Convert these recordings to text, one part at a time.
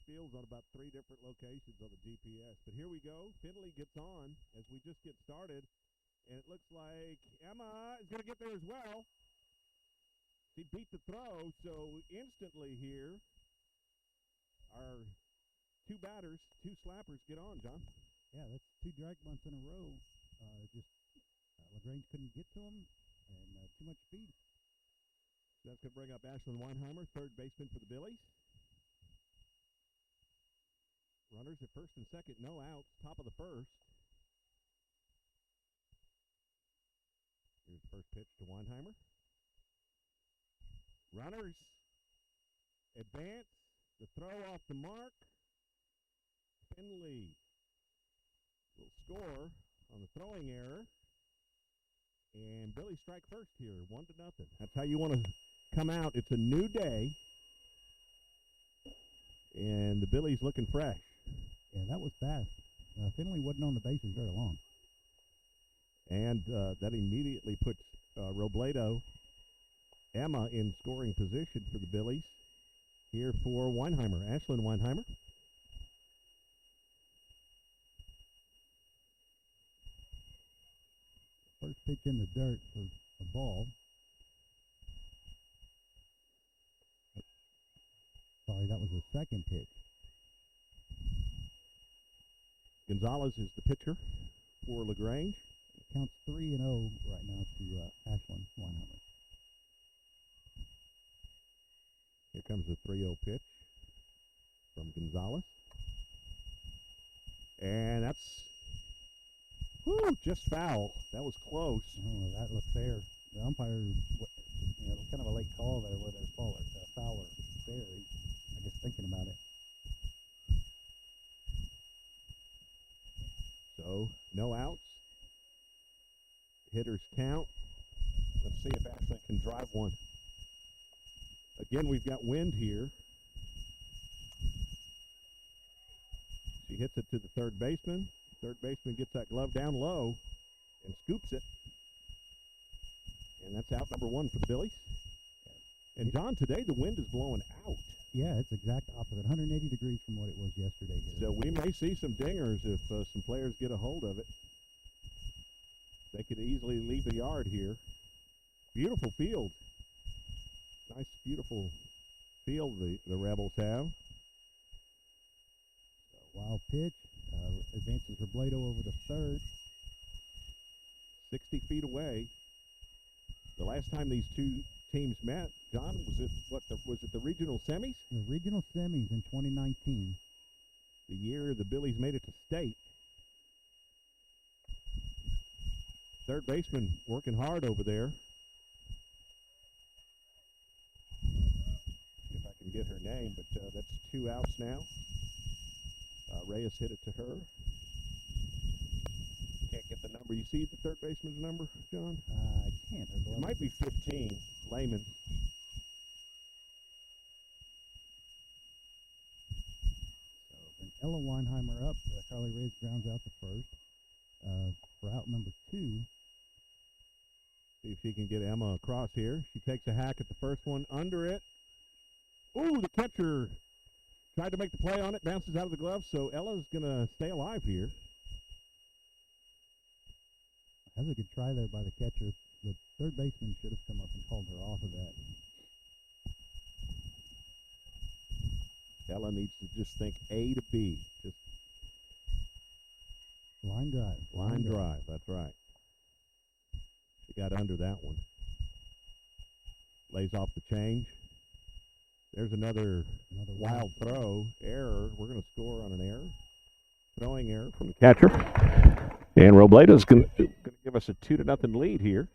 fields on about 3 different locations on the GPS. But here we go. Finley gets on as we just get started. And it looks like Emma is going to get there as well. She beat the throw, so instantly here, our 2 batters, 2 slappers get on, John. Yeah, that's 2 drag bunts in a row. LaGrange couldn't get to them, and too much speed. That's going to bring up Ashlyn Weinheimer, third baseman for the Billies. Runners at first and second, no outs, top of the first. Here's the first pitch to Weinheimer. Runners advance, the throw off the mark. Finley will score on the throwing error. And Billy strike first here, 1-0. That's how you want to come out. It's a new day. And the Billies looking fresh. Yeah, that was fast. Finley wasn't on the bases very long. And that immediately puts Robledo, Emma in scoring position for the Billies. Here for Weinheimer, Ashlyn Weinheimer. First pitch in the dirt for a ball. Sorry, that was the second pitch. Gonzalez is the pitcher for LaGrange. It counts 3-0 right now to Ashlyn Weinheimer. Here comes the 3-0 pitch from Gonzalez. And that's just foul. That was close. Oh, that looked fair. The umpire, kind of a late call there, whether it's foul or fair. I guess thinking about it. So, no outs. Hitters count. Let's see if Ashlyn can drive one. Again, we've got wind here. She hits it to the third baseman. Third baseman gets that glove down low and scoops it. And that's out number 1 for the Billies. And, John, today the wind is blowing out. Yeah, it's exact opposite, 180 degrees from what it was yesterday here. So we may see some dingers if some players get a hold of it. They could easily leave the yard here. Beautiful field. Nice, beautiful field the Rebels have. Wild pitch. Advances Robledo over the third. 60 feet away. The last time these two teams met, John, was it the regional semis? The regional semis in 2019. The year the Billies made it to state. Third baseman working hard over there. See if I can get her name, but that's 2 outs now. Reyes hit it to her. Can't get the number. You see the third baseman's number, John? I can't. It might be 15. Lehman. So Ella Weinheimer up. Carly Reyes grounds out the first. For out number 2. See if she can get Emma across here. She takes a hack at the first one. Under it. Ooh, the catcher tried to make the play on it. Bounces out of the glove, so Ella's going to stay alive here. That was a good try there by the catcher. The third baseman should have come up and called her off of that. Ella needs to just think A to B. Just line drive. Line drive, that's right. She got under that one. Lays off the change. There's another wild throw. Error. We're going to score on an error. Throwing error from the catcher. And Robledo's going to give us a 2-0 lead here.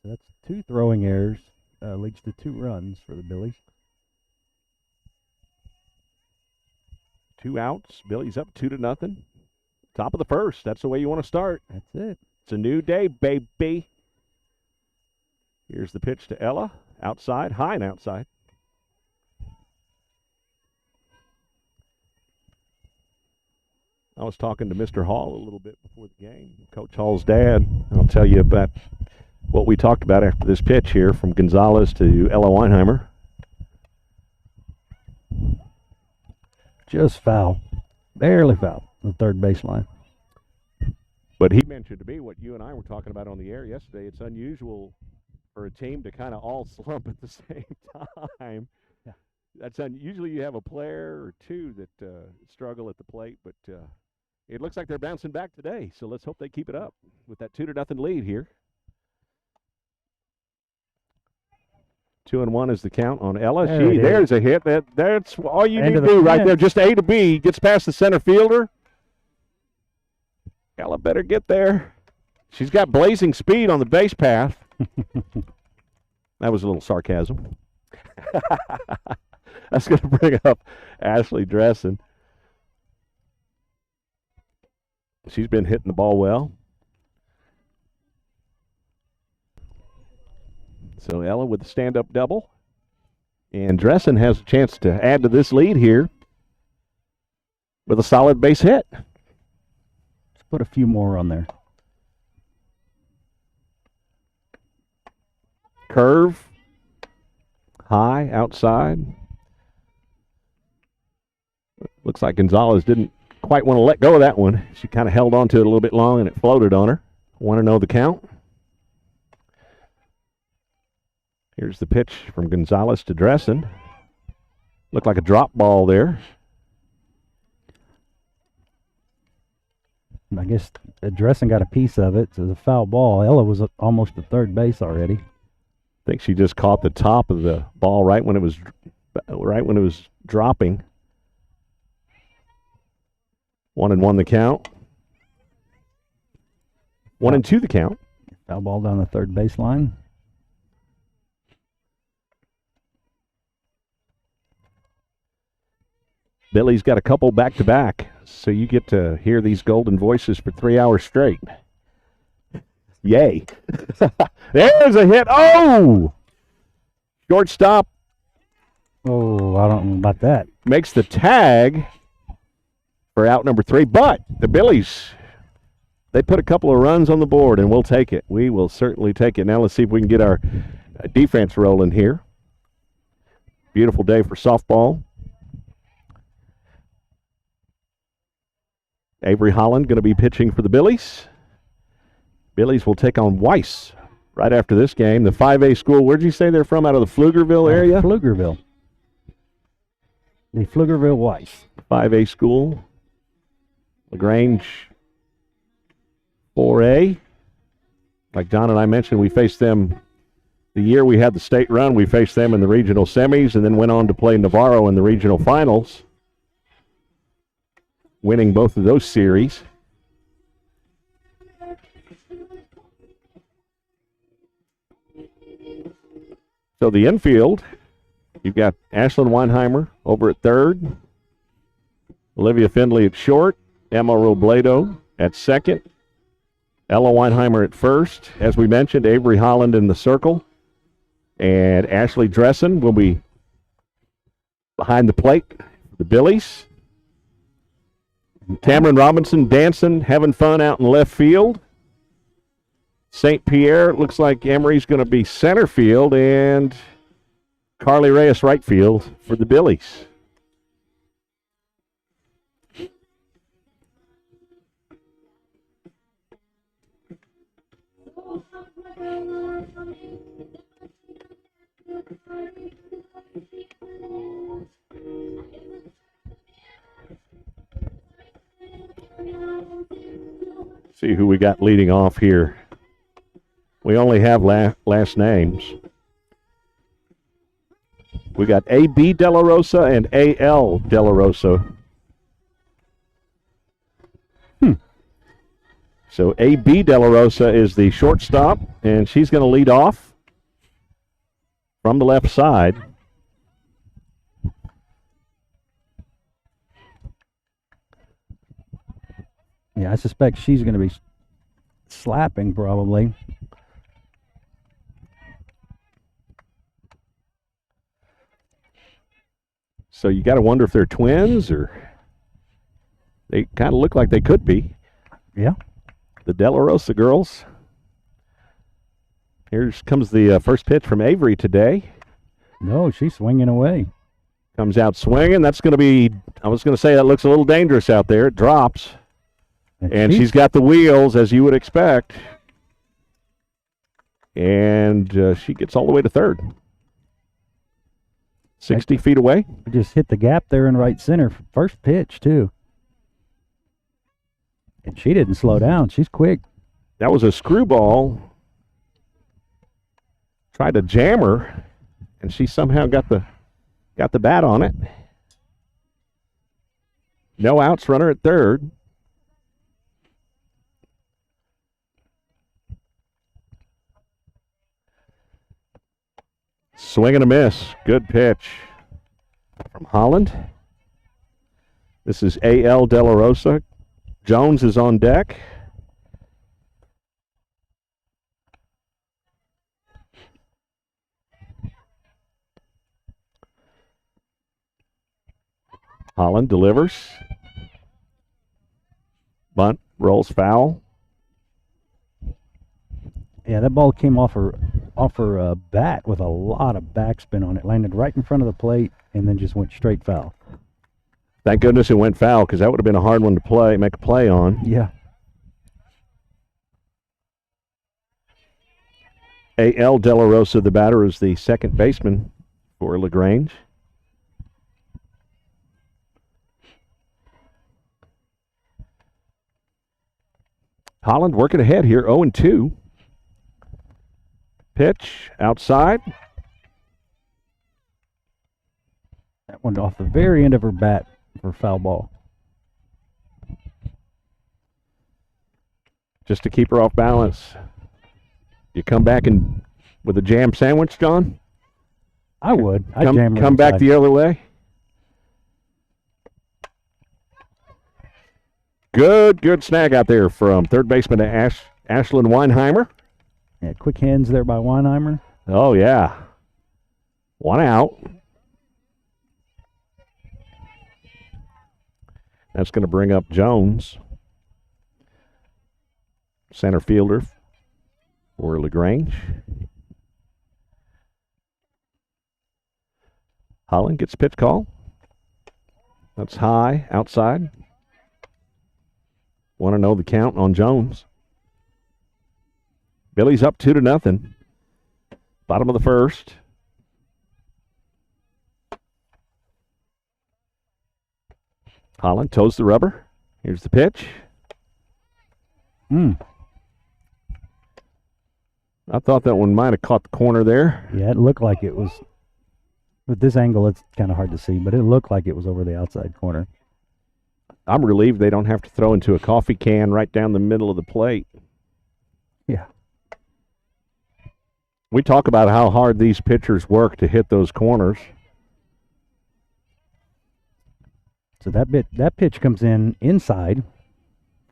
So that's 2 throwing errors. Leads to 2 runs for the Billies. 2 outs. Billies up 2-0. Top of the first. That's the way you want to start. That's it. It's a new day, baby. Here's the pitch to Ella. Outside. High and outside. I was talking to Mr. Hall a little bit before the game, Coach Hall's dad. I'll tell you about what we talked about after this pitch here from Gonzalez to Ella Weinheimer. Just foul. Barely foul. The third baseline. But he mentioned to me what you and I were talking about on the air yesterday. It's unusual for a team to kind of all slump at the same time. Yeah. That's usually you have a player or two that struggle at the plate, but it looks like they're bouncing back today. So let's hope they keep it up with that 2-0 lead here. 2-1 is the count on Ella. There's a hit. That's all you need to do right there. Just A to B. Gets past the center fielder. Ella better get there. She's got blazing speed on the base path. That was a little sarcasm. That's going to bring up Ashley Dressen. She's been hitting the ball well. So Ella with the stand-up double. And Dressen has a chance to add to this lead here with a solid base hit. Let's put a few more on there. Curve. High outside. Looks like Gonzalez didn't quite want to let go of that one. She kind of held on to it a little bit long and it floated on her. Want to know the count? Here's the pitch from Gonzalez to Dressen. Looked like a drop ball there. I guess Dressen got a piece of it. So the foul ball. Ella was almost at third base already. I think she just caught the top of the ball right when it was dropping. 1-1 the count. 1-2 the count. Foul ball down the third baseline. Billy's got a couple back-to-back, so you get to hear these golden voices for 3 hours straight. Yay. There's a hit. Oh! Shortstop. Oh, I don't know about that. Makes the tag for out number 3, but the Billies, they put a couple of runs on the board, and we'll take it. We will certainly take it. Now let's see if we can get our defense rolling here. Beautiful day for softball. Avery Holland going to be pitching for the Billies. Billies will take on Weiss right after this game. The 5A school, where'd you say they're from? Out of the Pflugerville area? Pflugerville. The Pflugerville Weiss. 5A school. Grange 4A. Like John and I mentioned, we faced them the year we had the state run. We faced them in the regional semis and then went on to play Navarro in the regional finals, winning both of those series. So the infield, you've got Ashlyn Weinheimer over at third, Olivia Findlay at short, Emma Robledo at second, Ella Weinheimer at first. As we mentioned, Avery Holland in the circle, and Ashley Dressen will be behind the plate for the Billies. Cameron Robinson dancing, having fun out in left field. St. Pierre, it looks like Emery's going to be center field, and Carly Reyes right field for the Billies. See who we got leading off here. We only have last names. We got A.B. De La Rosa and A.L. De La Rosa. So A.B. De La Rosa is the shortstop, and she's going to lead off from the left side. Yeah, I suspect she's going to be slapping probably. So you got to wonder if they're twins, or they kind of look like they could be. Yeah. The De La Rosa girls. Here comes the first pitch from Avery today. No, she's swinging away. Comes out swinging. That's going to be, I was going to say that looks a little dangerous out there. It drops. And she's got the wheels, as you would expect. And she gets all the way to third. 60 feet away. Just hit the gap there in right center. First pitch, too. And she didn't slow down. She's quick. That was a screwball. Tried to jam her, and she somehow got the bat on it. No outs, runner at third. Swing and a miss. Good pitch from Holland. This is A.L. De La Rosa. Jones is on deck. Holland delivers. Bunt, rolls foul. Yeah, that ball came off her bat with a lot of backspin on it. Landed right in front of the plate and then just went straight foul. Thank goodness it went foul, because that would have been a hard one to make a play on. Yeah. A.L. De La Rosa, the batter, is the second baseman for LaGrange. Holland working ahead here, 0-2. Pitch outside. That one off the very end of her bat for foul ball. Just to keep her off balance. You come back with a jam sandwich, John? I would. I'd jam her come back inside. the other way. Good snag out there from third baseman to Ashlyn Weinheimer. Yeah, quick hands there by Weinheimer. Oh, yeah. One out. That's going to bring up Jones, center fielder for LaGrange. Holland gets pitch call. That's high, outside. Want to know the count on Jones. Billy's up 2-0. Bottom of the first. Holland toes the rubber. Here's the pitch. I thought that one might have caught the corner there. Yeah, it looked like it was. With this angle, it's kind of hard to see, but it looked like it was over the outside corner. I'm relieved they don't have to throw into a coffee can right down the middle of the plate. Yeah. We talk about how hard these pitchers work to hit those corners. So that pitch comes in inside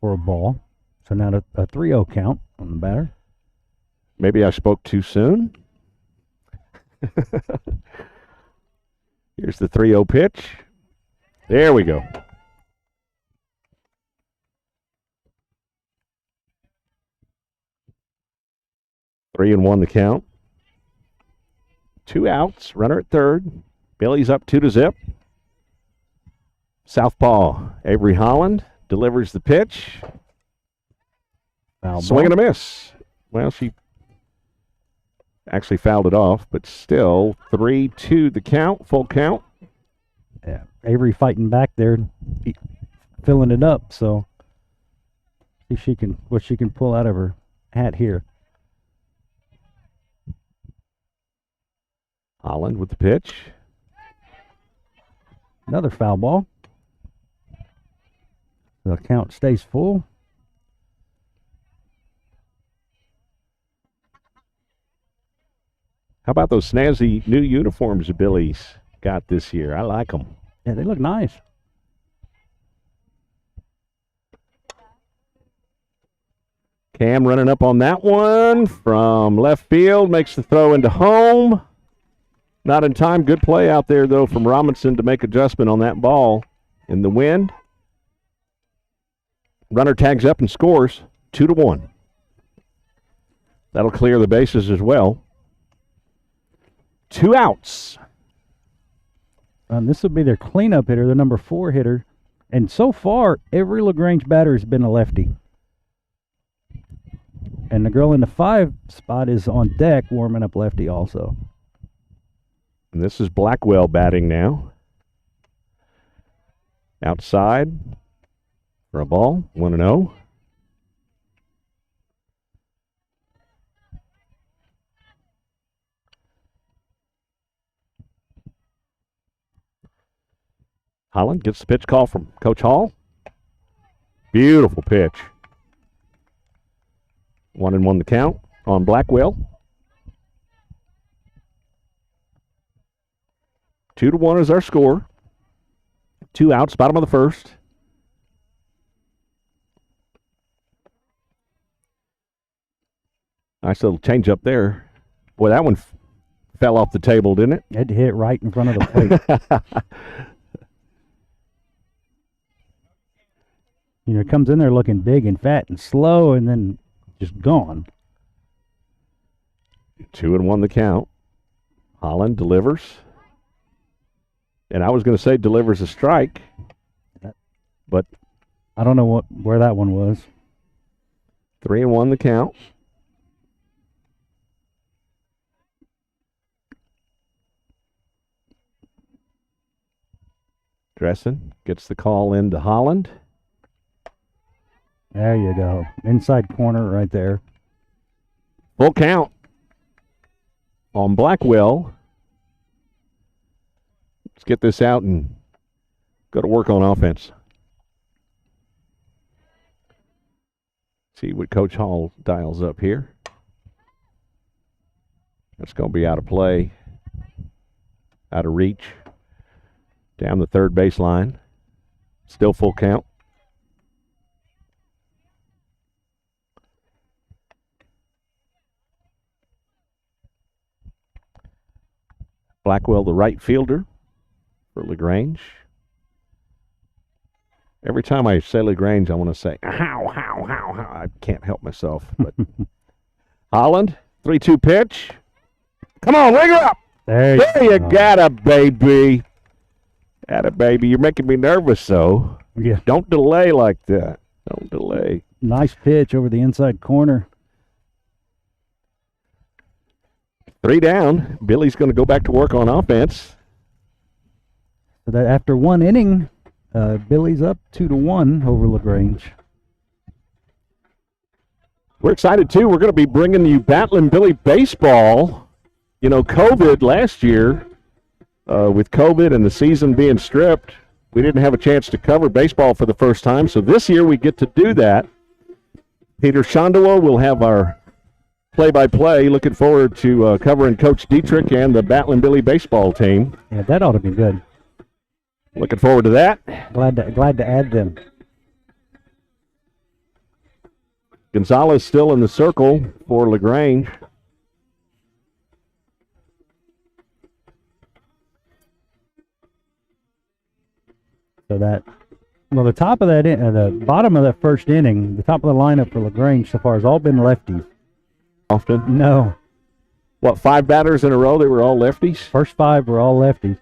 for a ball. So now a 3-0 count on the batter. Maybe I spoke too soon. Here's the 3-0 pitch. There we go. Three and one the count. 2 outs. Runner at third. Billy's up 2-0. Southpaw Avery Holland delivers the pitch. Foul Swing ball. and a miss. Well, she actually fouled it off, but still 3-2 the count, full count. Yeah, Avery fighting back there, filling it up. So see what she can pull out of her hat here. Holland with the pitch. Another foul ball. The count stays full. How about those snazzy new uniforms the Billies got this year? I like them. Yeah, they look nice. Cam running up on that one from left field, makes the throw into home. Not in time. Good play out there, though, from Robinson to make adjustment on that ball in the wind. Runner tags up and scores 2-1. That'll clear the bases as well. 2 outs. This will be their cleanup hitter, their number 4 hitter. And so far, every LaGrange batter has been a lefty. And the girl in the 5 spot is on deck warming up lefty also. And this is Blackwell batting now. Outside for a ball, 1-0. Holland gets the pitch call from Coach Hall. Beautiful pitch. 1-1 the count on Blackwell. 2-1 is our score. 2 outs, bottom of the first. Nice little change up there. Boy, that one fell off the table, didn't it? It hit right in front of the plate. It comes in there looking big and fat and slow and then just gone. 2-1 the count. Holland delivers. And I was going to say delivers a strike, but I don't know where that one was. 3-1 the count. Dressen gets the call into Holland. There you go. Inside corner right there. Full count on Blackwell. Let's get this out and go to work on offense. See what Coach Hall dials up here. That's going to be out of play, out of reach, down the third baseline. Still full count. Blackwell, the right fielder for LaGrange. Every time I say LaGrange, I want to say, how. I can't help myself. But Holland, 3-2 pitch. Come on, ring her up. There you got it, baby. Atta baby. You're making me nervous, though. Yeah. Don't delay like that. Don't delay. Nice pitch over the inside corner. 3 down. Billy's going to go back to work on offense. So that after 1 inning, Billy's up 2-1 over LaGrange. We're excited, too. We're going to be bringing you Battling Billy baseball. You know, COVID last year, with COVID and the season being stripped, we didn't have a chance to cover baseball for the first time. So this year we get to do that. Peter Shondawa will have our play-by-play. Looking forward to covering Coach Dietrich and the Battling Billy baseball team. Yeah, that ought to be good. Looking forward to that. Glad to add them. Gonzalez still in the circle for LaGrange. So the top of that, the bottom of that first inning, the top of the lineup for LaGrange so far has all been lefties. Often? No. What, 5 batters in a row? They were all lefties? First 5 were all lefties.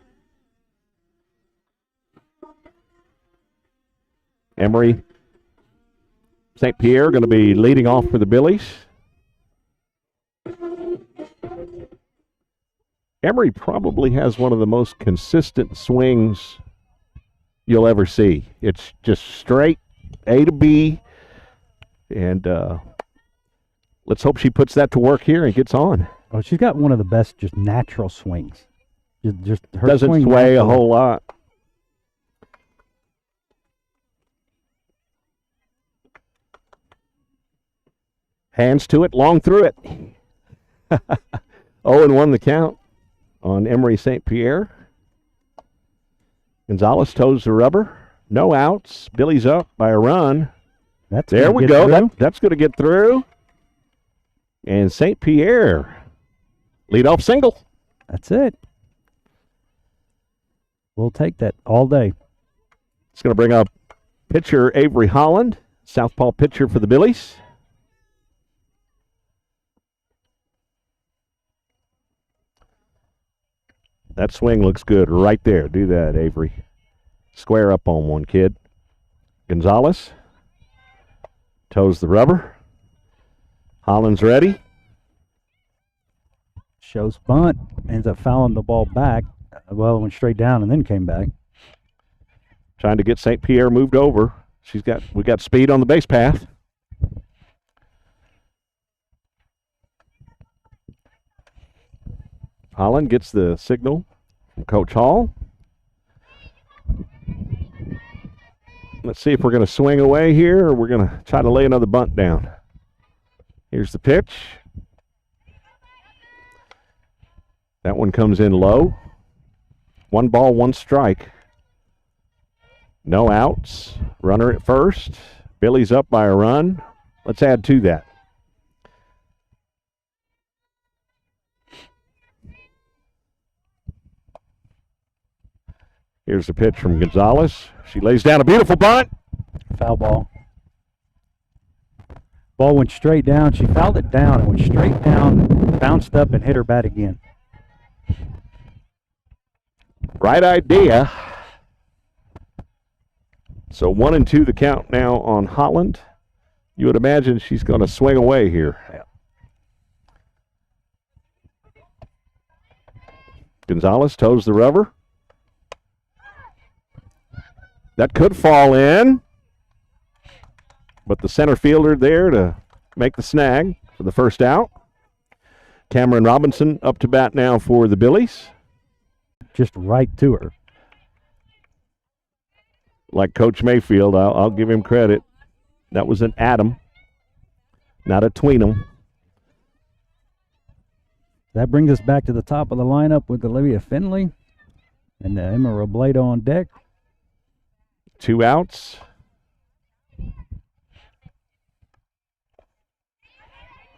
Emery St. Pierre going to be leading off for the Billies. Emery probably has one of the most consistent swings you'll ever see. It's just straight A to B, and let's hope she puts that to work here and gets on. Oh, she's got one of the best just natural swings. Just her doesn't swing sway a naturally. whole lot. Hands to it, long through it. 0-1 the count on Emery St. Pierre. Gonzalez toes the rubber. No outs. Billy's up by a run. There we go. That's going to get through. And St. Pierre, leadoff single. That's it. We'll take that all day. It's going to bring up pitcher Avery Holland, southpaw pitcher for the Billies. That swing looks good right there. Do that, Avery. Square up on one, kid. Gonzalez toes the rubber. Holland's ready. Shows bunt. Ends up fouling the ball back. Well, it went straight down and then came back. Trying to get St. Pierre moved over. We got speed on the base path. Holland gets the signal from Coach Hall. Let's see if we're going to swing away here or we're going to try to lay another bunt down. Here's the pitch. That one comes in low. 1 ball, 1 strike. No outs. Runner at first. Billy's up by a run. Let's add to that. Here's the pitch from Gonzalez. She lays down a beautiful bunt. Foul ball. Ball went straight down. She fouled it down and went straight down, bounced up and hit her bat again. Right idea. So 1-2 the count now on Holland. You would imagine she's going to swing away here. Yeah. Gonzalez toes the rubber. That could fall in, but the center fielder there to make the snag for the first out. Cameron Robinson up to bat now for the Billies. Just right to her. Like Coach Mayfield, I'll give him credit. That was an atom, not a tweenum. That brings us back to the top of the lineup with Olivia Finley and Emma Robledo on deck. 2 outs.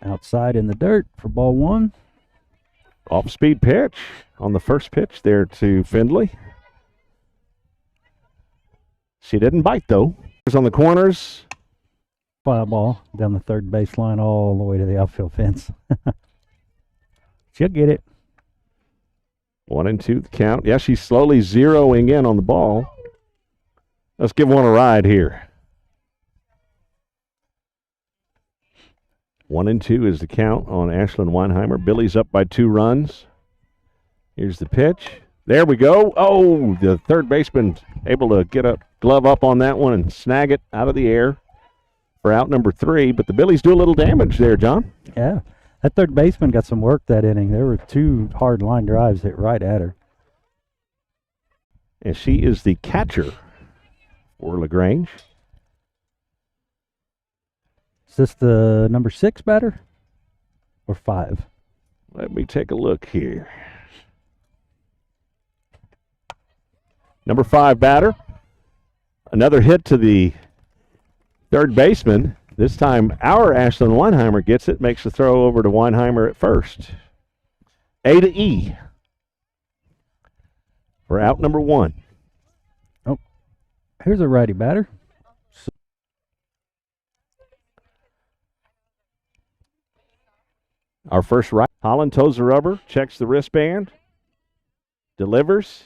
Outside in the dirt for ball 1. Off-speed pitch on the first pitch there to Findley. She didn't bite, though. On the corners. Fly ball down the third baseline all the way to the outfield fence. She'll get it. 1-2 the count. Yeah, she's slowly zeroing in on the ball. Let's give one a ride here. 1-2 is the count on Ashlyn Weinheimer. Billy's up by 2 runs. Here's the pitch. There we go. Oh, the third baseman able to get a glove up on that one and snag it out of the air for out number 3. But the Billies do a little damage there, John. Yeah, that third baseman got some work that inning. There were 2 hard line drives hit right at her. And she is the catcher for LaGrange. Is this the number 6 batter or 5? Let me take a look here. Number 5 batter. Another hit to the third baseman. This time our Ashlyn Weinheimer gets it, makes the throw over to Weinheimer at first. A to E for out number 1. Oh, here's a righty batter. Our first right. Holland toes the rubber, checks the wristband, delivers.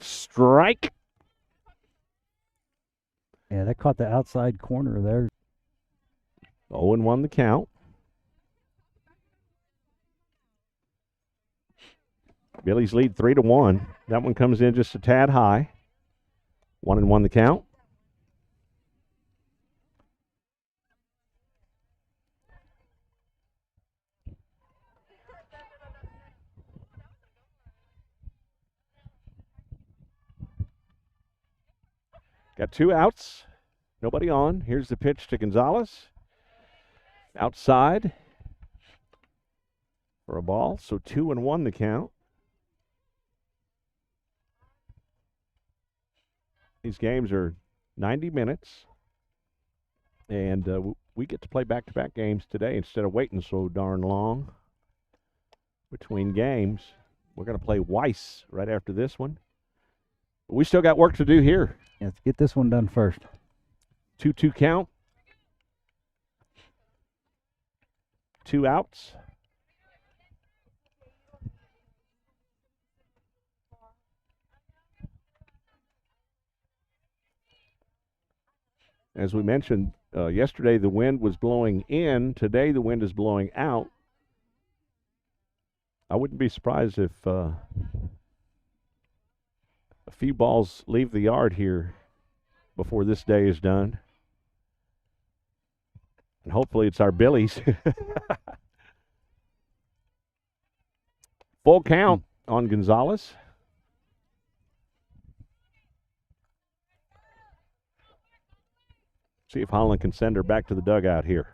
Strike. Yeah, that caught the outside corner there. 0-1 the count. Billy's lead 3-1. That one comes in just a tad high. 1-1 the count. Got 2 outs. Nobody on. Here's the pitch to Gonzalez. Outside for a ball. So 2-1 the count. These games are 90 minutes. And we get to play back-to-back games today instead of waiting so darn long between games. We're going to play Weiss right after this one. But we still got work to do here. Let's get this one done first. 2-2 count. 2 outs. As we mentioned yesterday, the wind was blowing in. Today, the wind is blowing out. I wouldn't be surprised if a few balls leave the yard here before this day is done. And hopefully it's our Billies. Full count on Gonzalez. See if Holland can send her back to the dugout here.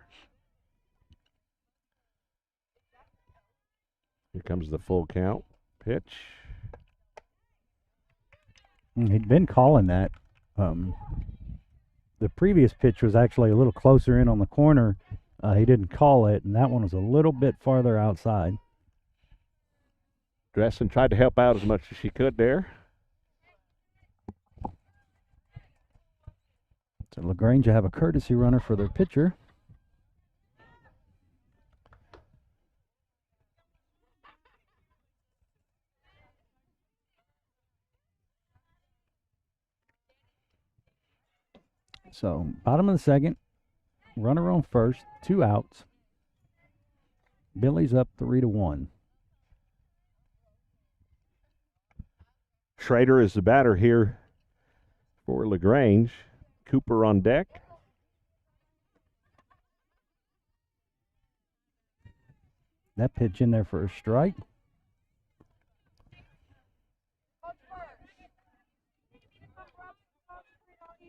Here comes the full count. Pitch. He'd been calling that. The previous pitch was actually a little closer in on the corner. He didn't call it, and that one was a little bit farther outside. Dressen tried to help out as much as she could there. So LaGrange have a courtesy runner for their pitcher. So bottom of the second, runner on first, 2 outs. Billy's up 3-1. Schrader is the batter here for LaGrange. Cooper on deck. That pitch in there for a strike.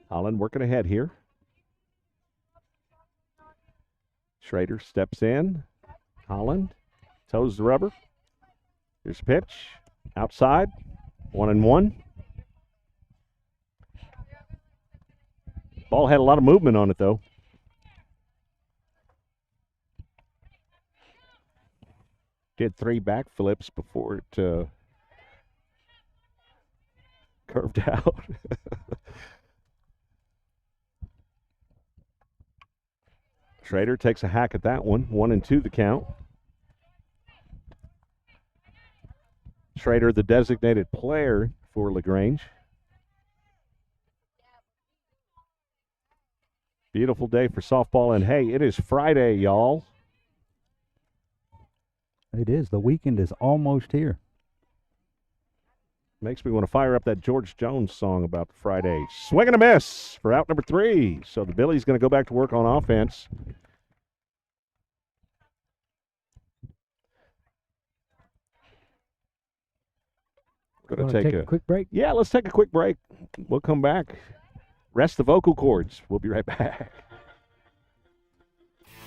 Holland working ahead here. Schrader steps in. Holland toes the rubber. Here's a pitch. Outside. 1-1. Ball had a lot of movement on it, though. Did 3 backflips before it curved out. Schrader takes a hack at that one. 1-2 the count. Schrader, the designated player for LaGrange. Beautiful day for softball, and hey, it is Friday, y'all. It is. The weekend is almost here. Makes me want to fire up that George Jones song about Friday. Swing and a miss for out number 3. So the Billy's going to go back to work on offense. We're going to take a quick break. Yeah, let's take a quick break. We'll come back. Rest the vocal cords. We'll be right back.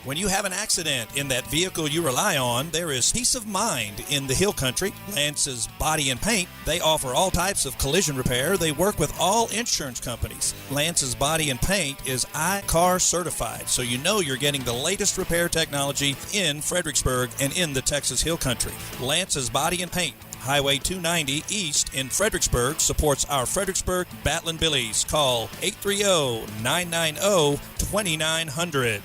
When you have an accident in that vehicle you rely on, there is peace of mind in the Hill Country. Lance's Body and Paint, they offer all types of collision repair. They work with all insurance companies. Lance's Body and Paint is iCar certified, so you know you're getting the latest repair technology in Fredericksburg and in the Texas Hill Country. Lance's Body and Paint, Highway 290 East in Fredericksburg, supports our Fredericksburg Battling Billies. Call 830-990-2900.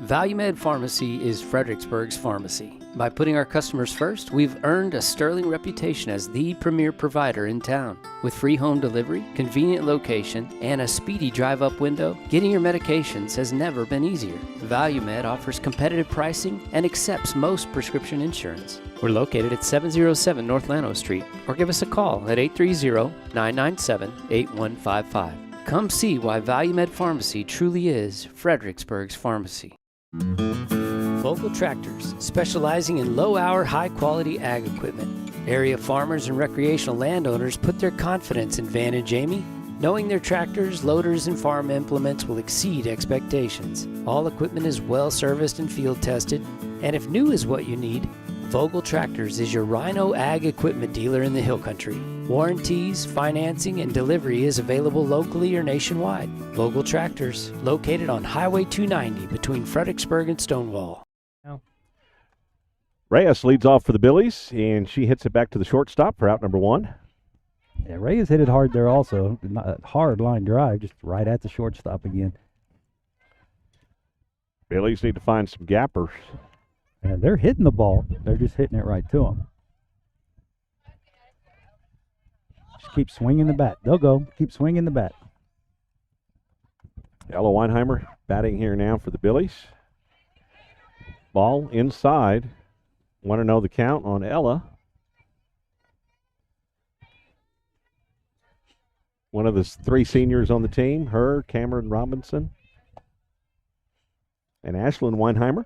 ValueMed Pharmacy is Fredericksburg's pharmacy. By putting our customers first, we've earned a sterling reputation as the premier provider in town. With free home delivery, convenient location, and a speedy drive-up window, getting your medications has never been easier. ValueMed offers competitive pricing and accepts most prescription insurance. We're located at 707 North Llano Street, or give us a call at 830-997-8155. Come see why ValueMed Pharmacy truly is Fredericksburg's pharmacy. Vogel Tractors, specializing in low-hour, high-quality ag equipment. Area farmers and recreational landowners put their confidence in Van and Jamie, knowing their tractors, loaders, and farm implements will exceed expectations. All equipment is well-serviced and field-tested, and if new is what you need, Vogel Tractors is your Rhino Ag equipment dealer in the Hill Country. Warranties, financing, and delivery is available locally or nationwide. Vogel Tractors, located on Highway 290 between Fredericksburg and Stonewall. Reyes leads off for the Billies, and she hits it back to the shortstop for out number 1. Yeah, Reyes hit it hard there also. Not a hard line drive, just right at the shortstop again. Billies need to find some gappers. And they're hitting the ball. They're just hitting it right to them. Just keep swinging the bat. They'll go. Keep swinging the bat. Ella Weinheimer batting here now for the Billies. Ball inside. Want to know the count on Ella. One of the 3 seniors on the team, her, Cameron Robinson, and Ashlyn Weinheimer.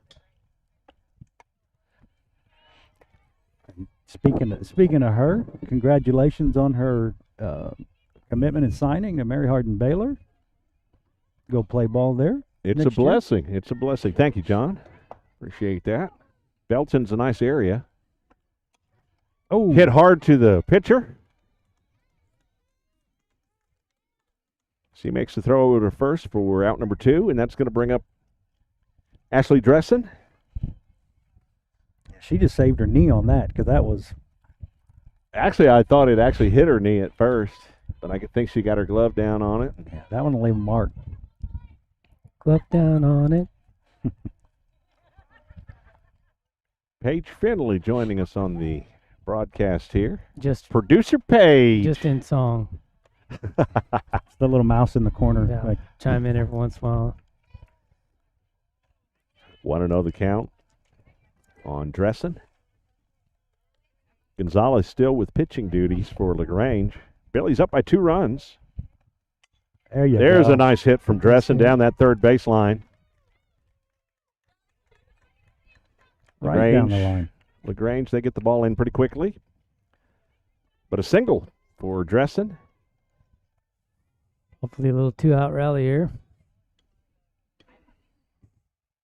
Speaking of her, congratulations on her commitment and signing to Mary Hardin Baylor. Go play ball there. It's a blessing. It's a blessing. Thank you, John. Appreciate that. Belton's a nice area. Oh, hit hard to the pitcher. She makes the throw over to first for out number 2, and that's going to bring up Ashley Dressen. She just saved her knee on that because that was. Actually, I thought it actually hit her knee at first, but I think she got her glove down on it. Yeah, that one will leave a mark. Glove down on it. Paige Finley joining us on the broadcast here. Just Producer Paige. Just in song. It's the little mouse in the corner. Yeah, Like, chime in every once in a while. Want to know the count on Dressen? Gonzalez still with pitching duties for LaGrange. Billy's up by 2 runs. There's a nice hit from Dressen down that third baseline. Right down the line. LaGrange, they get the ball in pretty quickly. But a single for Dressen. Hopefully a little 2-out rally here.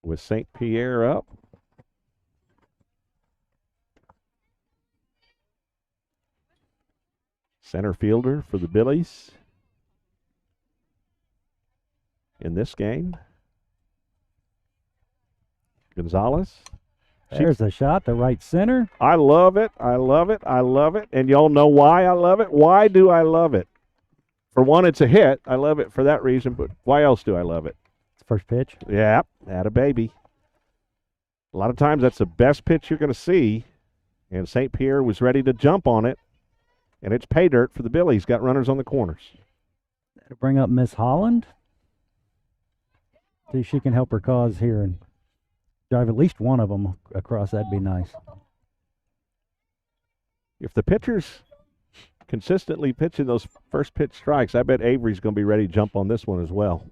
With St. Pierre up. Center fielder for the Billies in this game. Gonzalez. There's a shot to right center. I love it. I love it. I love it. And y'all know why I love it. Why do I love it? For one, it's a hit. I love it for that reason, but why else do I love it? First pitch. Yeah, atta baby. A lot of times that's the best pitch you're going to see, and St. Pierre was ready to jump on it, and it's pay dirt for the Billies. Got runners on the corners. To bring up Miss Holland. See if she can help her cause here and drive at least one of them across. That'd be nice. If the pitcher's consistently pitching those first pitch strikes, I bet Avery's going to be ready to jump on this one as well.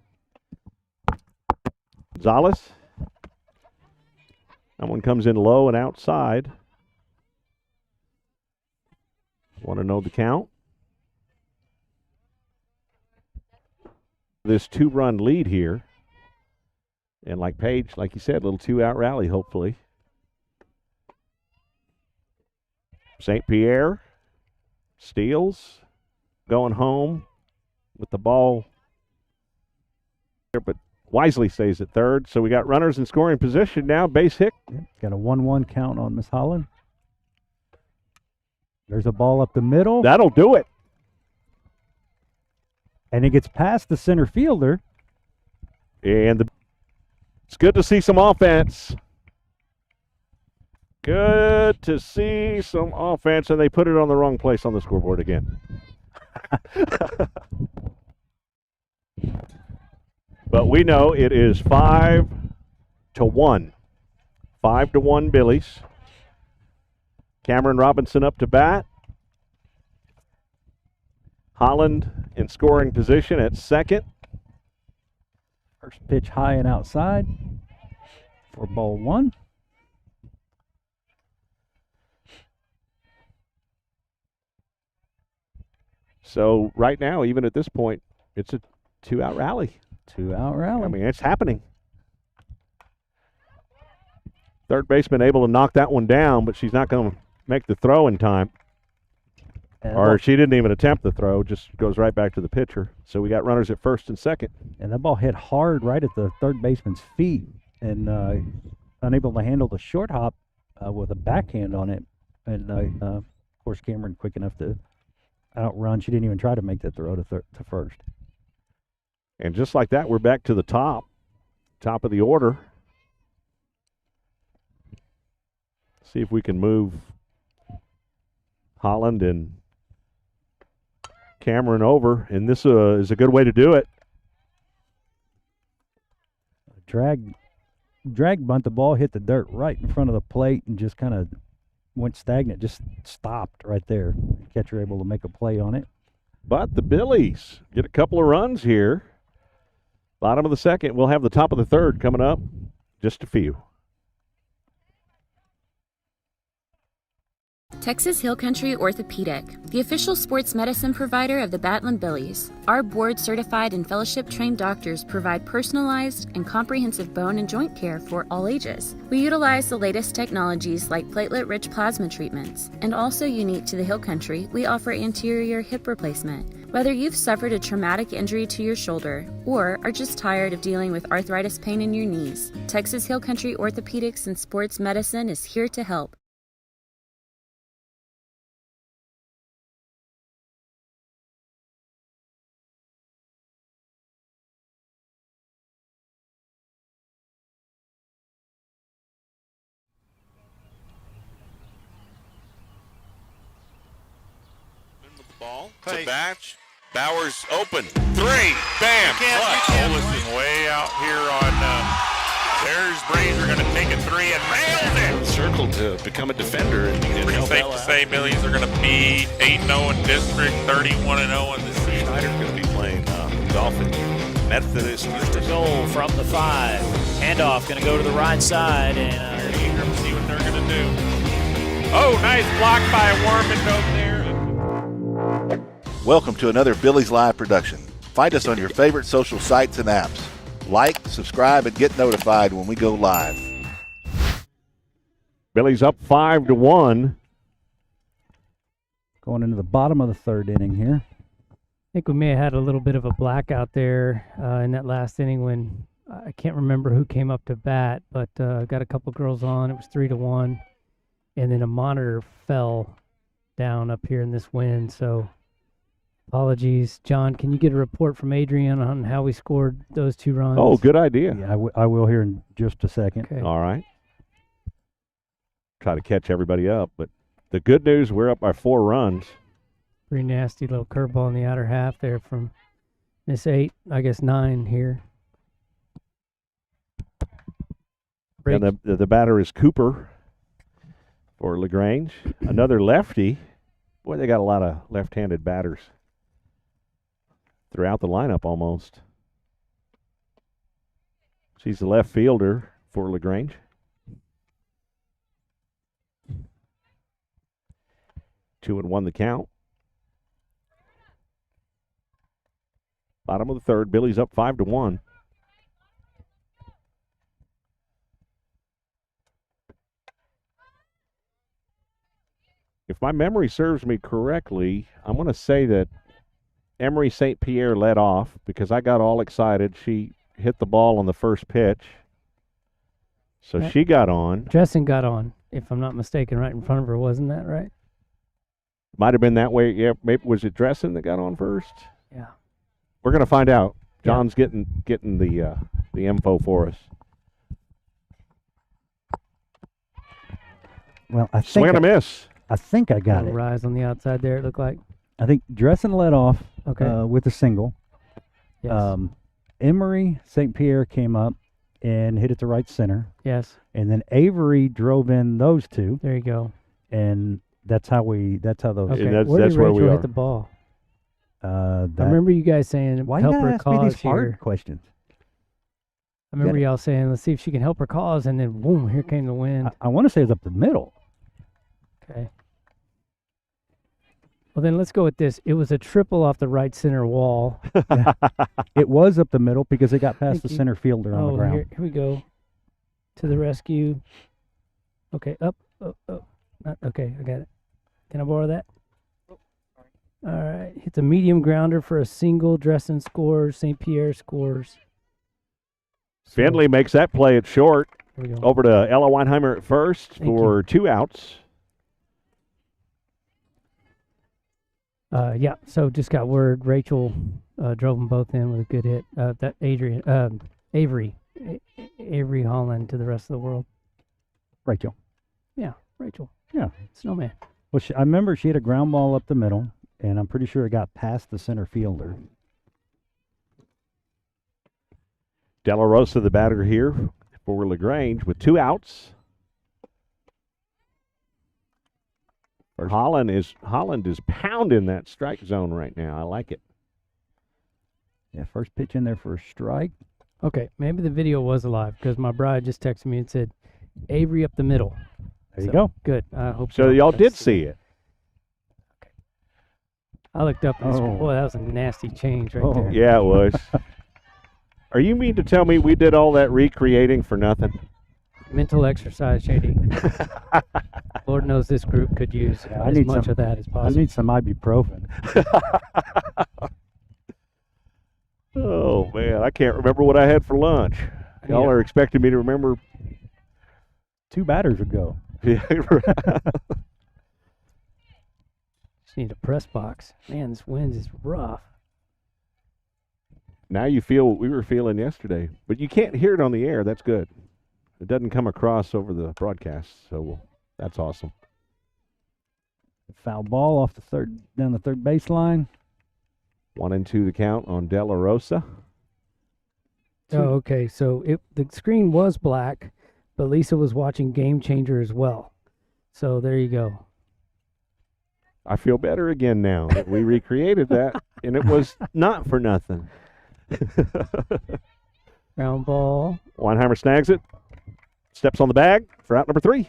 Gonzalez. That one comes in low and outside. Want to know the count? This 2-run lead here. And like Paige, like you said, a little 2-out rally, hopefully. St. Pierre steals, going home with the ball. But wisely stays at third. So we got runners in scoring position now. Base hit. Got a 1-1 count on Miss Holland. There's a ball up the middle. That'll do it. And it gets past the center fielder. And it's good to see some offense. Good to see some offense. And they put it on the wrong place on the scoreboard again. But we know it is 5-1. 5-1 Billies. Cameron Robinson up to bat. Holland in scoring position at second. First pitch high and outside for ball 1. So right now, even at this point, it's a 2-out rally. 2-out rally. I mean, it's happening. Third baseman able to knock that one down, but she's not going to make the throw in time. Or she didn't even attempt the throw, just goes right back to the pitcher. So we got runners at first and second. And that ball hit hard right at the third baseman's feet and unable to handle the short hop with a backhand on it. And, of course, Cameron quick enough to outrun. She didn't even try to make that throw to first. And just like that, we're back to the top of the order. See if we can move Holland and Cameron over, and this is a good way to do it. drag bunt. The ball hit the dirt right in front of the plate and just kind of went stagnant, just stopped right there. Catcher able to make a play on it. But the Billies get a couple of runs here. Bottom of the second. We'll have the top of the third coming up. Just a few. Texas Hill Country Orthopedic, the official sports medicine provider of the Batland Billies. Our board-certified and fellowship-trained doctors provide personalized and comprehensive bone and joint care for all ages. We utilize the latest technologies like platelet-rich plasma treatments. And also unique to the Hill Country, we offer anterior hip replacement. Whether you've suffered a traumatic injury to your shoulder or are just tired of dealing with arthritis pain in your knees, Texas Hill Country Orthopedics and Sports Medicine is here to help. Ball to Batch. Bowers open. 3. Bam. Olison way out here on there's Breeze are going to take a 3 and nailed it. Circle to become a defender and help Safe to say Billies are going to be 8-0 in district, 31-0 in the season. Schneider's going to be playing Dolphin Methodist. The goal from the 5. Handoff going to go to the right side, and Ingram, see what they're going to do. Oh, nice block by Warman over there. Welcome to another Billies.Live production. Find us on your favorite social sites and apps. Like, subscribe, and get notified when we go live. Billies up 5-1. Going into the bottom of the third inning here. I think we may have had a little bit of a blackout there in that last inning when I can't remember who came up to bat, but got a couple girls on. It was 3-1, and then a monitor fell down up here in this wind. So apologies, John. Can you get a report from Adrian on how we scored those 2 runs? Oh, good idea. Yeah, I will here in just a second. Okay. All right. Try to catch everybody up, but the good news, we're up by 4 runs. Pretty nasty little curveball in the outer half there from Miss 8, I guess 9 here. And the batter is Cooper for LaGrange. Another lefty. Boy, they got a lot of left-handed batters throughout the lineup almost. She's the left fielder for LaGrange. Two and 1 the count. Bottom of the third, Billy's up 5-1. If my memory serves me correctly, I'm going to say that Emery St. Pierre led off because I got all excited. She hit the ball on the first pitch. So she got on. Dressen got on, if I'm not mistaken, right in front of her. Wasn't that right? Might have been that way. Yeah, maybe was it Dressen that got on first? Yeah. We're going to find out. John's getting the info for us. Well, I think Swing and a miss. I think I got it. Rise on the outside there, it looked like. I think Dressen led off Okay. with a single. Yes. Emery St. Pierre came up and hit it to right center. Yes. And then Avery drove in those 2. There you go. And that's how those. Okay. that's Where did where Rachel we are. hit the ball? I I remember you guys saying Why help you gotta her ask me cause these hard here. questions? I remember y'all saying, let's see if she can help her cause, and then boom, here came the wind. I want to say it's up the middle. Okay. Well, then let's go with this. It was a triple off the right center wall. It was up the middle because it got past Thank the you. center fielder on the ground. Here we go. To the rescue. Okay, up. Okay, I got it. Can I borrow that? All right. Hits a medium grounder for a single. Dressen scores. St. Pierre scores. So, Finley makes that play at short. here we go. Over to Ella Weinheimer at first Thank for 2 outs. Yeah, so just got word. Rachel drove them both in with a good hit. That Avery Holland to the rest of the world. Rachel. Yeah, Rachel. Yeah. Snowman. Well, I remember she had a ground ball up the middle, and I'm pretty sure it got past the center fielder. De La Rosa, the batter here for LaGrange with 2 outs. Holland is pounding that strike zone right now. I like it. Yeah, first pitch in there for a strike. Okay, maybe the video was alive because my bride just texted me and said, Avery up the middle. There you go. Good. I hope So y'all did see it. Okay. I looked up and boy, that was a nasty change right there. Yeah, it was. Are you mean to tell me we did all that recreating for nothing? Mental exercise, JD. Lord knows this group could use as much of that as possible. I need some ibuprofen. Oh, man, I can't remember what I had for lunch. Y'all are expecting me to remember 2 batters ago. Yeah, right. Just need a press box. Man, this wind is rough. Now you feel what we were feeling yesterday, but you can't hear it on the air. That's good. It doesn't come across over the broadcast, so that's awesome. Foul ball off down the third baseline. 1-2 the count on De La Rosa. Oh, okay. So the screen was black, but Lisa was watching Game Changer as well. So there you go. I feel better again now that we recreated that, and it was not for nothing. Ground ball. Weinheimer snags it. Steps on the bag for out number 3.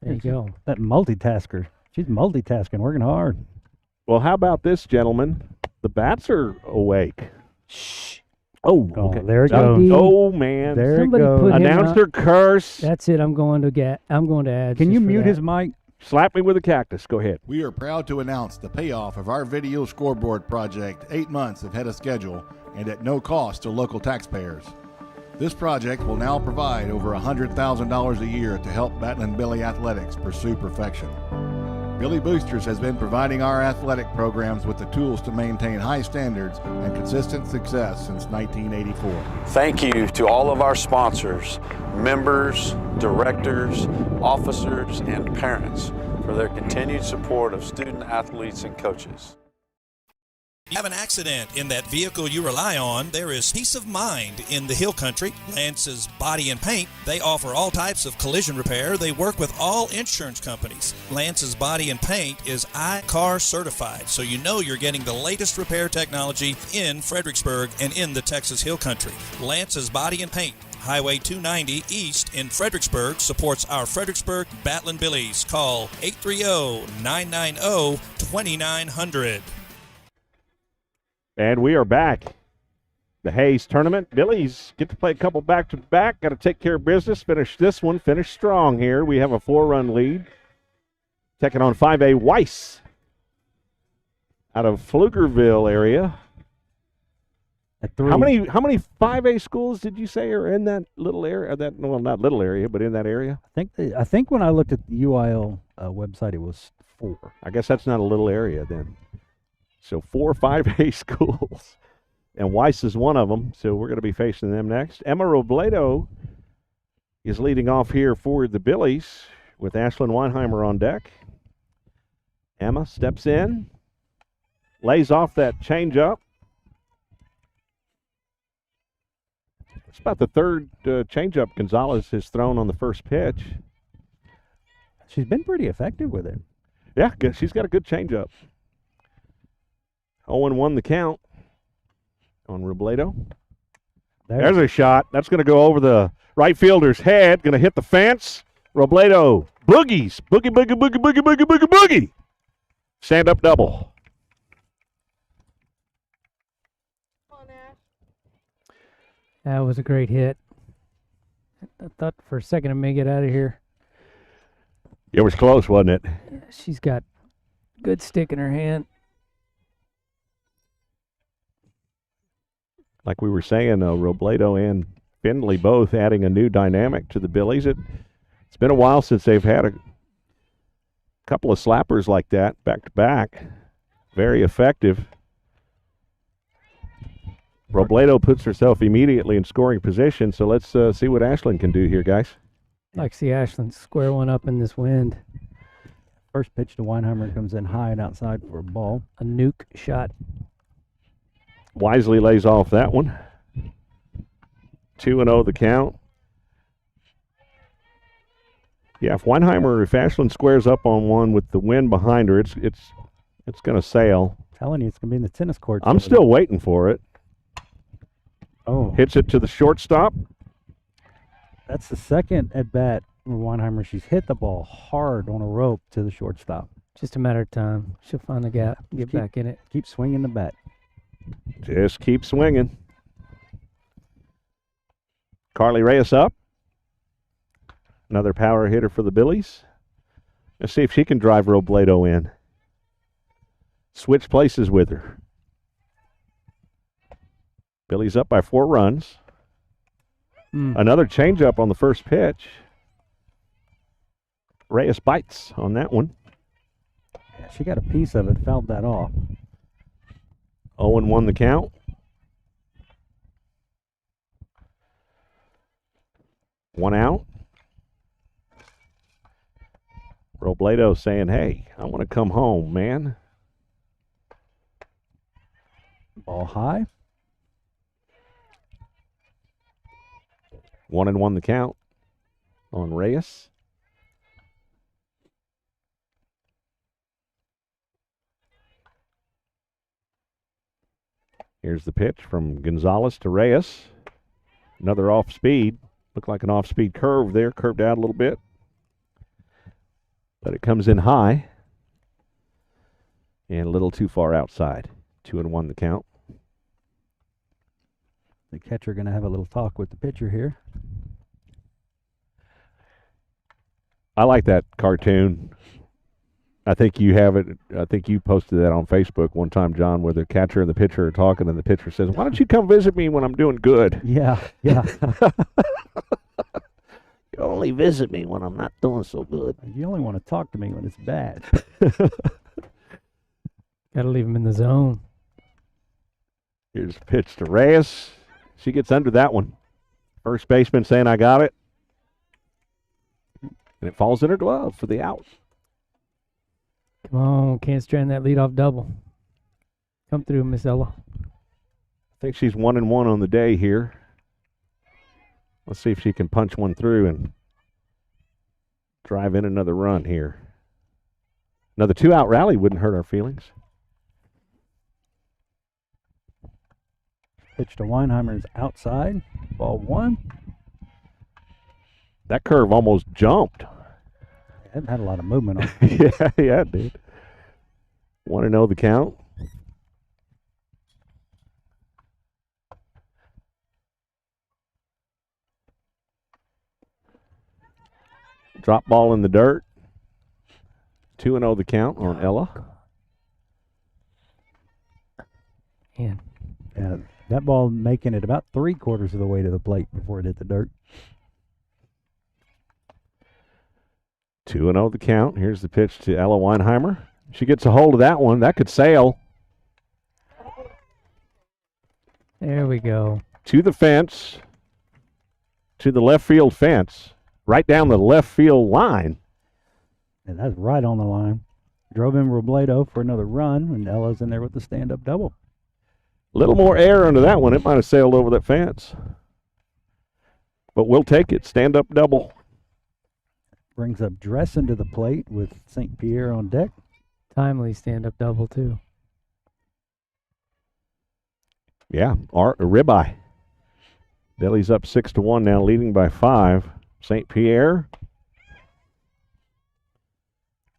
There you go. That multitasker. She's multitasking, working hard. Well, how about this, gentlemen? The bats are awake. Shh. Oh, okay. There it goes. Oh, man. There Somebody it goes. Announcer curse. That's it. I'm going to add. Can you mute his mic? Slap me with a cactus. Go ahead. We are proud to announce the payoff of our video scoreboard project 8 months ahead of schedule and at no cost to local taxpayers. This project will now provide over $100,000 a year to help Battling Billy Athletics pursue perfection. Billy Boosters has been providing our athletic programs with the tools to maintain high standards and consistent success since 1984. Thank you to all of our sponsors, members, directors, officers, and parents for their continued support of student athletes and coaches. If you have an accident in that vehicle you rely on, there is peace of mind in the Hill Country. Lance's Body and Paint. They offer all types of collision repair. They work with all insurance companies. Lance's Body and Paint is iCar certified, so you know you're getting the latest repair technology in Fredericksburg and in the Texas Hill Country. Lance's Body and Paint. Highway 290 East in Fredericksburg supports our Fredericksburg Battling Billies. Call 830-990-2900. And we are back. The Hayes tournament. Billies get to play a couple back-to-back. Got to take care of business. Finish this one. Finish strong here. We have a 4-run lead. Taking on 5A Weiss out of Pflugerville area. How many 5A schools did you say are in that little area? Well, not little area, but in that area. I think when I looked at the UIL website, it was 4. I guess that's not a little area then. So 4 5A schools, and Weiss is one of them, so we're going to be facing them next. Emma Robledo is leading off here for the Billies with Ashlyn Weinheimer on deck. Emma steps in, lays off that changeup. It's about the third changeup Gonzalez has thrown on the first pitch. She's been pretty effective with it. Yeah, she's got a good changeup. 0-1 the count on Robledo. There's a shot. That's going to go over the right fielder's head. Going to hit the fence. Robledo boogies. Boogie, boogie, boogie, boogie, boogie, boogie, boogie. Stand-up double. That was a great hit. I thought for a second I may get out of here. It was close, wasn't it? She's got good stick in her hand. Like we were saying, Robledo and Findlay both adding a new dynamic to the Billies. It's been a while since they've had a couple of slappers like that back-to-back. Very effective. Robledo puts herself immediately in scoring position, so let's see what Ashlyn can do here, guys. I'd like to see Ashlyn square one up in this wind. First pitch to Weinheimer comes in high and outside for a ball. A nuke shot. Wisely lays off that one. 2-0 the count. Yeah, if Ashland squares up on one with the wind behind her, it's going to sail. I'm telling you, it's going to be in the tennis courts. I'm still waiting for it. Oh. Hits it to the shortstop. That's the second at bat for Weinheimer. She's hit the ball hard on a rope to the shortstop. Just a matter of time. She'll find the gap, get back in it. Keep swinging the bat. Just keep swinging. Carly Reyes up. Another power hitter for the Billies. Let's see if she can drive Robledo in. Switch places with her. Billies up by 4 runs. Another changeup on the first pitch. Reyes bites on that one. Yeah, she got a piece of it, fouled that off. 0-1 the count. 1 out. Robledo saying, hey, I want to come home, man. Ball high. 1-1 the count on Reyes. Here's the pitch from Gonzalez to Reyes. Another off speed. Looked like an off speed curve there, curved out a little bit. But it comes in high and a little too far outside. 2-1 the count. The catcher going to have a little talk with the pitcher here. I like that cartoon. I think you have it. I think you posted that on Facebook one time, John, where the catcher and the pitcher are talking, and the pitcher says, "Why don't you come visit me when I'm doing good?" Yeah. You only visit me when I'm not doing so good. You only want to talk to me when it's bad. Got to leave him in the zone. Here's a pitch to Reyes. She gets under that one. First baseman saying, I got it. And it falls in her glove for the out. Come on, can't strand that leadoff double. Come through, Miss Ella. I think she's 1-1 on the day here. Let's see if she can punch one through and drive in another run here. Another 2-out rally wouldn't hurt our feelings. Pitch to Weinheimer's outside. Ball 1. That curve almost jumped. It had a lot of movement on it. yeah, it did. 1-0 the count. Drop ball in the dirt. 2-0 the count on Ella. Man. Yeah, that ball making it about 3/4 of the way to the plate before it hit the dirt. 2-0 the count. Here's the pitch to Ella Weinheimer. She gets a hold of that one. That could sail. There we go. To the fence. To the left field fence. Right down the left field line. And that's right on the line. Drove in Robledo for another run, and Ella's in there with the stand-up double. A little more air under that one. It might have sailed over that fence. But we'll take it. Stand-up double. Brings up Dressen to the plate with St. Pierre on deck. Timely stand-up double, too. Yeah, a ribeye. Billy's up 6-1 now, leading by 5. St. Pierre.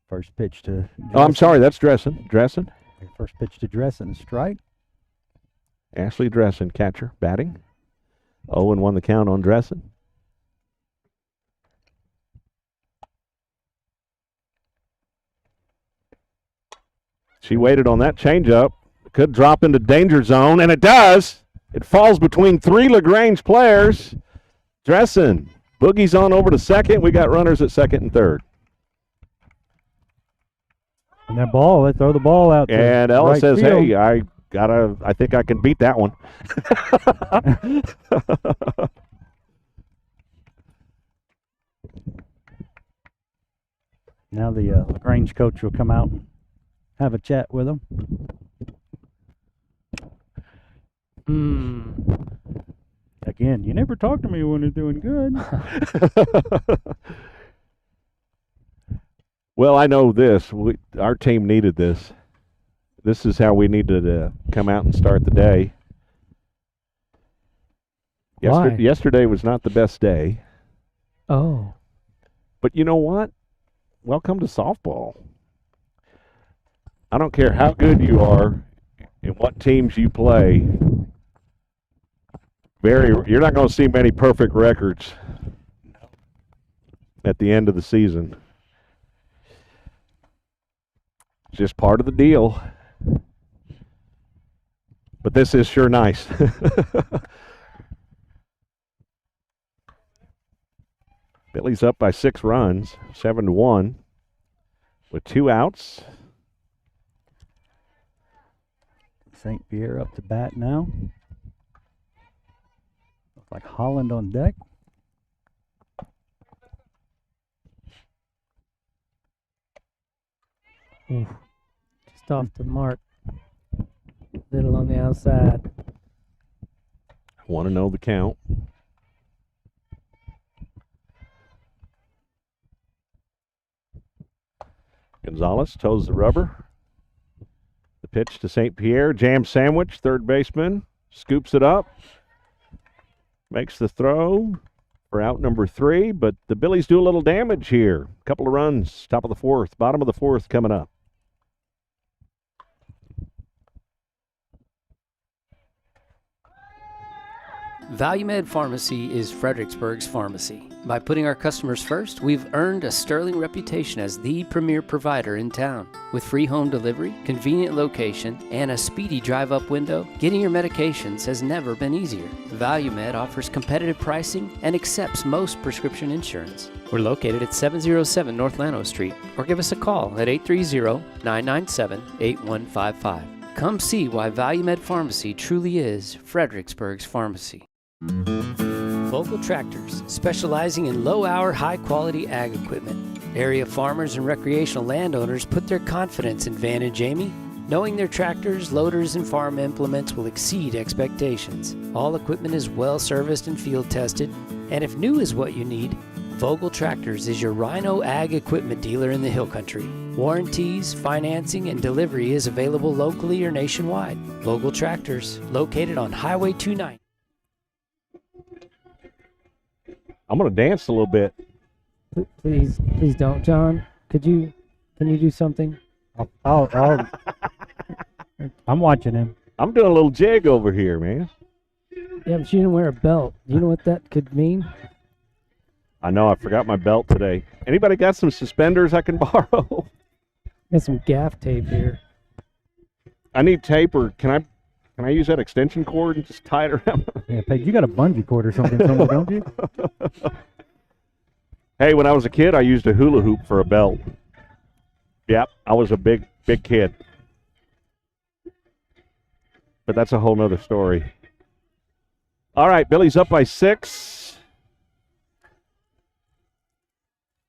First pitch to Dressen. Oh, I'm sorry, that's Dressen. First pitch to Dressen, strike. Ashley Dressen, catcher, batting. 0-1 the count on Dressen. She waited on that changeup. Could drop into danger zone, and it does. It falls between 3 LaGrange players. Dressen boogies on over to second. We got runners at second and third. And that ball, they throw the ball out. And Ella right says, field. hey, I think I can beat that one. Now the LaGrange coach will come out and have a chat with them. Again, You never talk to me when they're doing good. Well, I know this. Our team needed this. This is how we needed to come out and start the day. Why? Yesterday was not the best day. Oh. But you know what? Welcome to softball. I don't care how good you are and what teams you play. You're not going to see many perfect records at the end of the season. It's just part of the deal. But this is sure nice. Billy's up by 6 runs, 7-1, with 2 outs. St. Pierre up to bat now. Looks like Holland on deck. Oof. Just off the mark. Little on the outside. Want to know the count. Gonzalez toes the rubber. The pitch to St. Pierre. Jam sandwich, third baseman. Scoops it up. Makes the throw for out number 3. But the Billies do a little damage here. A couple of runs. Top of the 4th. Bottom of the 4th coming up. ValueMed Pharmacy is Fredericksburg's pharmacy. By putting our customers first, we've earned a sterling reputation as the premier provider in town. With free home delivery, convenient location, and a speedy drive-up window, getting your medications has never been easier. ValueMed offers competitive pricing and accepts most prescription insurance. We're located at 707 North Llano Street, or give us a call at 830-997-8155. Come see why ValueMed Pharmacy truly is Fredericksburg's pharmacy. Vogel Tractors, specializing in low-hour, high-quality ag equipment. Area farmers and recreational landowners put their confidence in Van and Jamie, knowing their tractors, loaders, and farm implements will exceed expectations. All equipment is well-serviced and field-tested, and if new is what you need, Vogel Tractors is your Rhino Ag equipment dealer in the Hill Country. Warranties, financing, and delivery is available locally or nationwide. Vogel Tractors, located on Highway 290. I'm going to dance a little bit. Please don't, John. Can you do something? I'm watching him. I'm doing a little jig over here, man. Yeah, but you didn't wear a belt. Do you know what that could mean? I know. I forgot my belt today. Anybody got some suspenders I can borrow? Got some gaff tape here. I need tape, or can I use that extension cord and just tie it around? Yeah, Peg, you got a bungee cord or something somewhere, don't you? Hey, when I was a kid, I used a hula hoop for a belt. Yep, I was a big kid. But that's a whole nother story. All right, Billy's up by 6.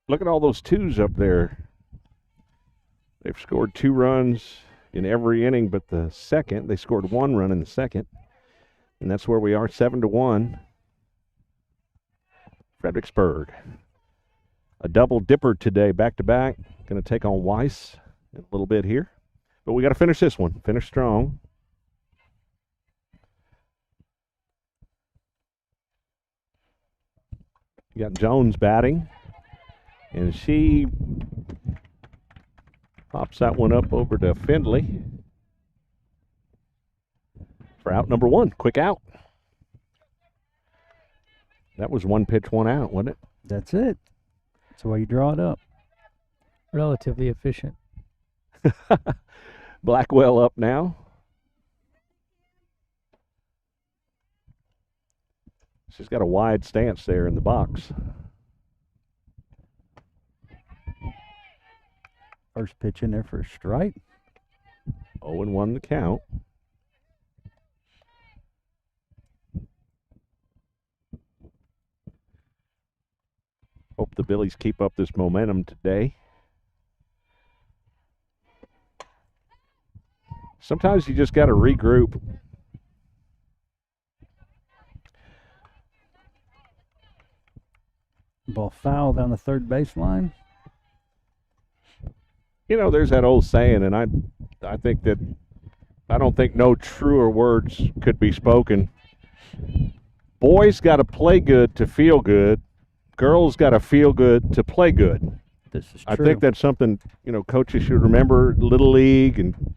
Look at all those 2s up there. They've scored 2 runs in every inning but the second. They scored 1 run in the second. And that's where we are, 7-1. Fredericksburg. A double dipper today, back-to-back. Going to take on Weiss in a little bit here. But we got to finish this one. Finish strong. You got Jones batting. And she pops that one up over to Findlay for out number 1. Quick out. That was 1 pitch, 1 out, wasn't it? That's it. That's the way you draw it up. Relatively efficient. Blackwell up now. She's got a wide stance there in the box. First pitch in there for a strike. 0-1 the count. Hope the Billies keep up this momentum today. Sometimes you just got to regroup. Ball foul down the third baseline. You know, there's that old saying, and I think that I don't think no truer words could be spoken. Boys got to play good to feel good. Girls got to feel good to play good. This is true. I think that's something, you know, coaches should remember. Little League and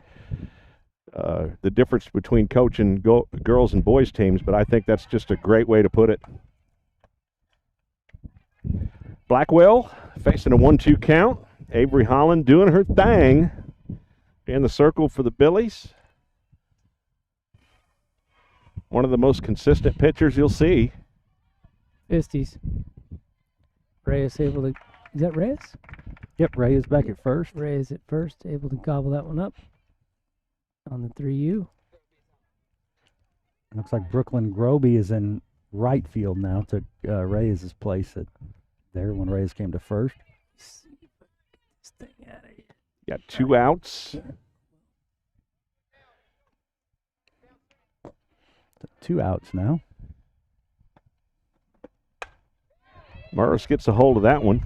the difference between coaching girls and boys teams, but I think that's just a great way to put it. Blackwell facing a 1-2 count. Avery Holland doing her thing in the circle for the Billies. One of the most consistent pitchers you'll see. Fisties. Reyes able to... Is that Reyes? Yep, Ray is back at first. Reyes at first, able to gobble that one up on the 3U. Looks like Brooklyn Groby is in right field now. Took Reyes' place there when Reyes came to first. This thing out of here. Got 2 outs. 2 outs now. Morris gets a hold of that one.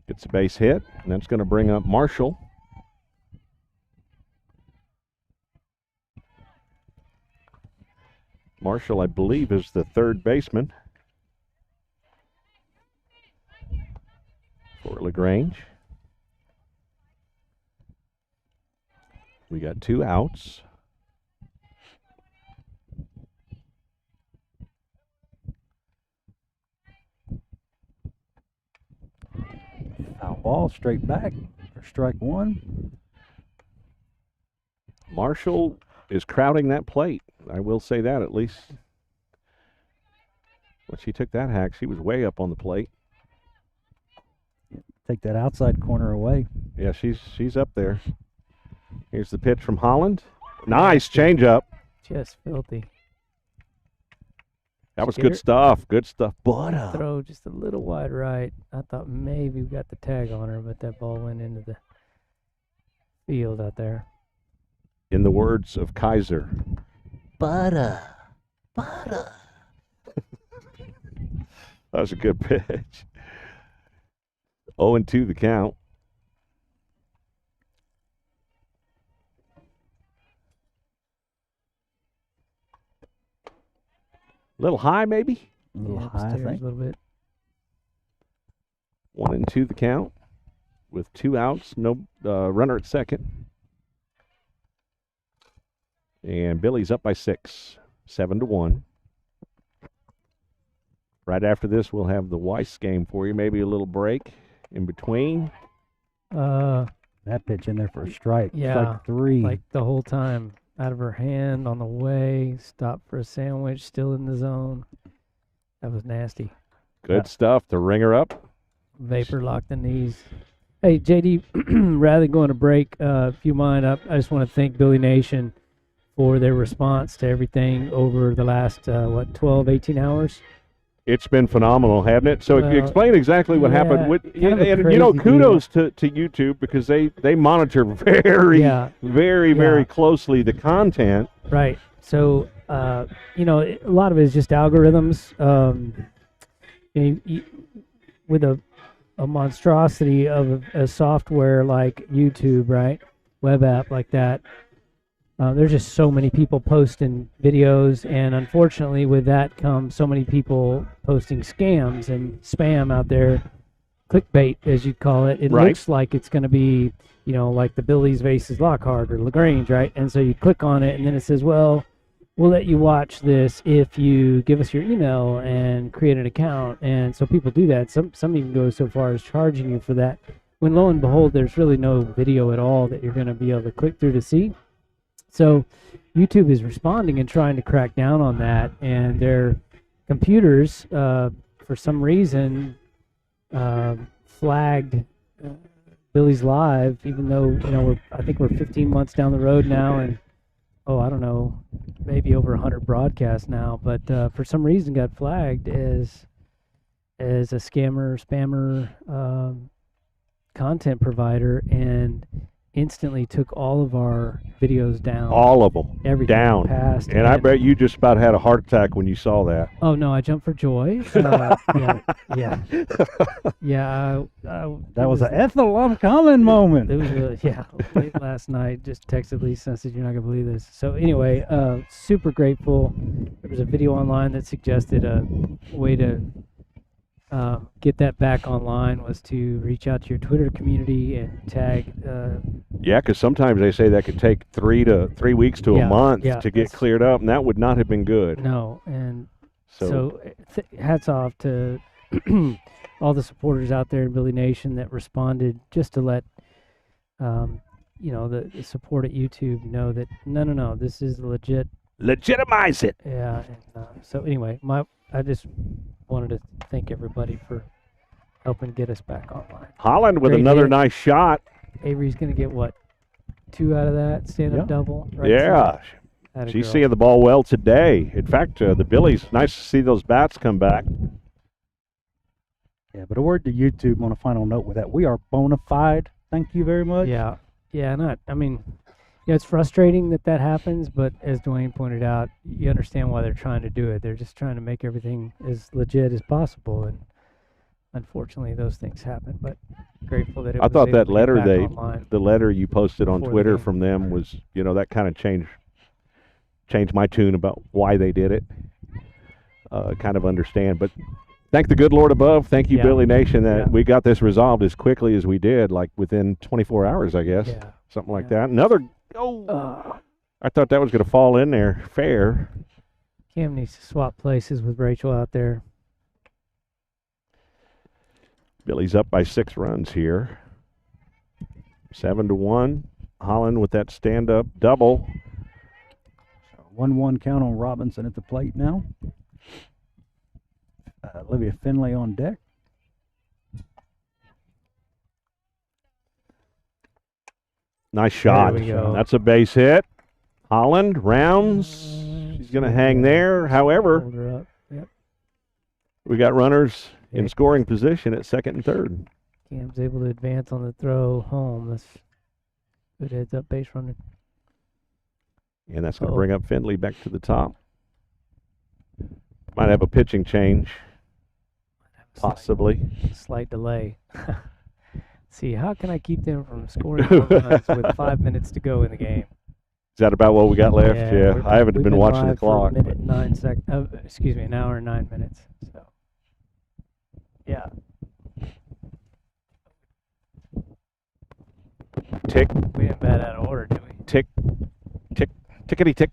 Gets a base hit, and that's going to bring up Marshall. Marshall, I believe, is the third baseman for LaGrange. We got 2 outs. Foul ball, straight back for strike 1. Marshall is crowding that plate. I will say that, at least. When she took that hack, she was way up on the plate. Take that outside corner away. Yeah, she's up there. Here's the pitch from Holland. Nice changeup. Just filthy. That was good stuff. Good stuff. But throw just a little wide right. I thought maybe we got the tag on her, but that ball went into the field out there. In the words of Kaiser, butter. That was a good pitch. 0-2 the count. A little high, maybe? A little high, I think. A little bit. 1-2 the count with 2 outs, no runner at second. And Billy's up by 6, 7-1. Right after this, we'll have the Weiss game for you. Maybe a little break in between. That pitch in there for a strike. Yeah, Strike 3. like the whole time. Out of her hand, on the way, stopped for a sandwich, still in the zone. That was nasty. Good stuff to ring her up. Vapor locked the knees. Hey, JD, rather than going to break, if you mind, I just want to thank Billy Nation for their response to everything over the last, 12, 18 hours? It's been phenomenal, hasn't it? So explain exactly what happened. With, kind of and you know, kudos to YouTube because they monitor very closely the content. Right. So, you know, a lot of it is just algorithms. With a monstrosity of a software like YouTube, right? Web app like that. There's just so many people posting videos, and unfortunately with that comes so many people posting scams and spam out there, clickbait as you'd call it. It looks like it's going to be, you know, like the Billies versus Lockhart or LaGrange, right? And so you click on it, and then it says, well, we'll let you watch this if you give us your email and create an account. And so people do that. Some even go so far as charging you for that, when lo and behold, there's really no video at all that you're going to be able to click through to see. So YouTube is responding and trying to crack down on that, and their computers, for some reason, flagged Billies.Live, even though, you know, I think we're 15 months down the road now, and I don't know, maybe over 100 broadcasts now, but for some reason got flagged as a scammer, spammer content provider, and instantly took all of our videos down. All of them Everything down. passed. And I bet you just about had a heart attack when you saw that. Oh no, I jumped for joy. Yeah. That was an Ethel, I'm coming moment. It was late last night. Just texted Lisa and said, "You're not gonna believe this." So anyway, super grateful. There was a video online that suggested a way to get that back online was to reach out to your Twitter community and tag. Yeah, because sometimes they say that could take 3 weeks to a month to get cleared up, and that would not have been good. No, and so hats off to all the supporters out there in Billy Nation that responded just to let the support at YouTube know that no, this is legit. Legitimize it. Yeah. And, so anyway, I just wanted to thank everybody for helping get us back online. Holland with Great another hit. nice shot. Avery's going to get what? 2 out of that stand-up double. Right Yeah. Atta She's girl. seeing the ball well today. In fact, the Billies, nice to see those bats come back. Yeah, but a word to YouTube on a final note with that. We are bona fide. Thank you very much. Yeah. I mean, it's frustrating that happens, but as Dwayne pointed out, you understand why they're trying to do it. They're just trying to make everything as legit as possible, and unfortunately, those things happen. But grateful that it I was thought able that to get letter back online. the letter you posted on before the Twitter game. from them was, that kind of changed my tune about why they did it. Kind of understand, but thank the good Lord above. Thank you, Yeah. Billy Nation, that Yeah. we got this resolved as quickly as we did, like within 24 hours, I guess. Yeah. Something like that. Another, I thought that was going to fall in there. Fair. Cam needs to swap places with Rachel out there. Billy's up by 6 runs here. 7-1. Holland with that stand-up double. 1-1 count on Robinson at the plate now. Olivia Finlay on deck. Nice shot. we go. That's a base hit. Holland rounds. She's going to hang there. However, Hold her up. Yep. we got runners in scoring position at second and third. Cam's able to advance on the throw home. That's good heads up base runner. And that's going to bring up Findlay back to the top. Might have a pitching change. Possibly. Slight delay. See, how can I keep them from scoring more runs with 5 minutes to go in the game? Is that about what we got left? Yeah. I haven't we've been watching the live for clock. a minute and 9 seconds. An hour and 9 minutes. So, yeah. Tick. We didn't bat out of order, did we? Tick. Tick. Tickety tick.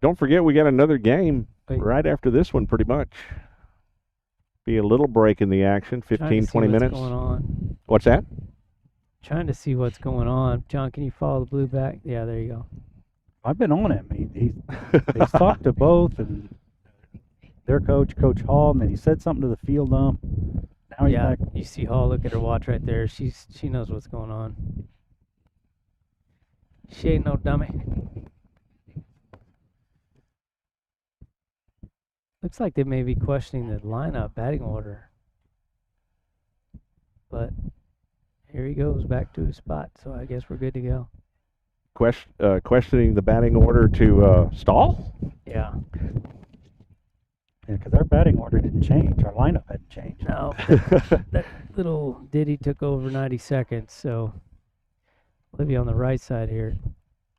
Don't forget, we got another game right after this one, pretty much. Be a little break in the action, 15, 20 minutes. What's going on? What's that? Trying to see what's going on. John, can you follow the blue back? Yeah, there you go. I've been on him. He's talked to both, and their coach, Coach Hall, and then he said something to the field ump. Now he's back. You see Hall, look at her watch right there. She knows what's going on. She ain't no dummy. Looks like they may be questioning the lineup batting order. But here he goes back to his spot, so I guess we're good to go. Questioning the batting order to Stahl? Yeah. Yeah, because our batting order didn't change. Our lineup hadn't changed. No, that little ditty took over 90 seconds, so Olivia on the right side here.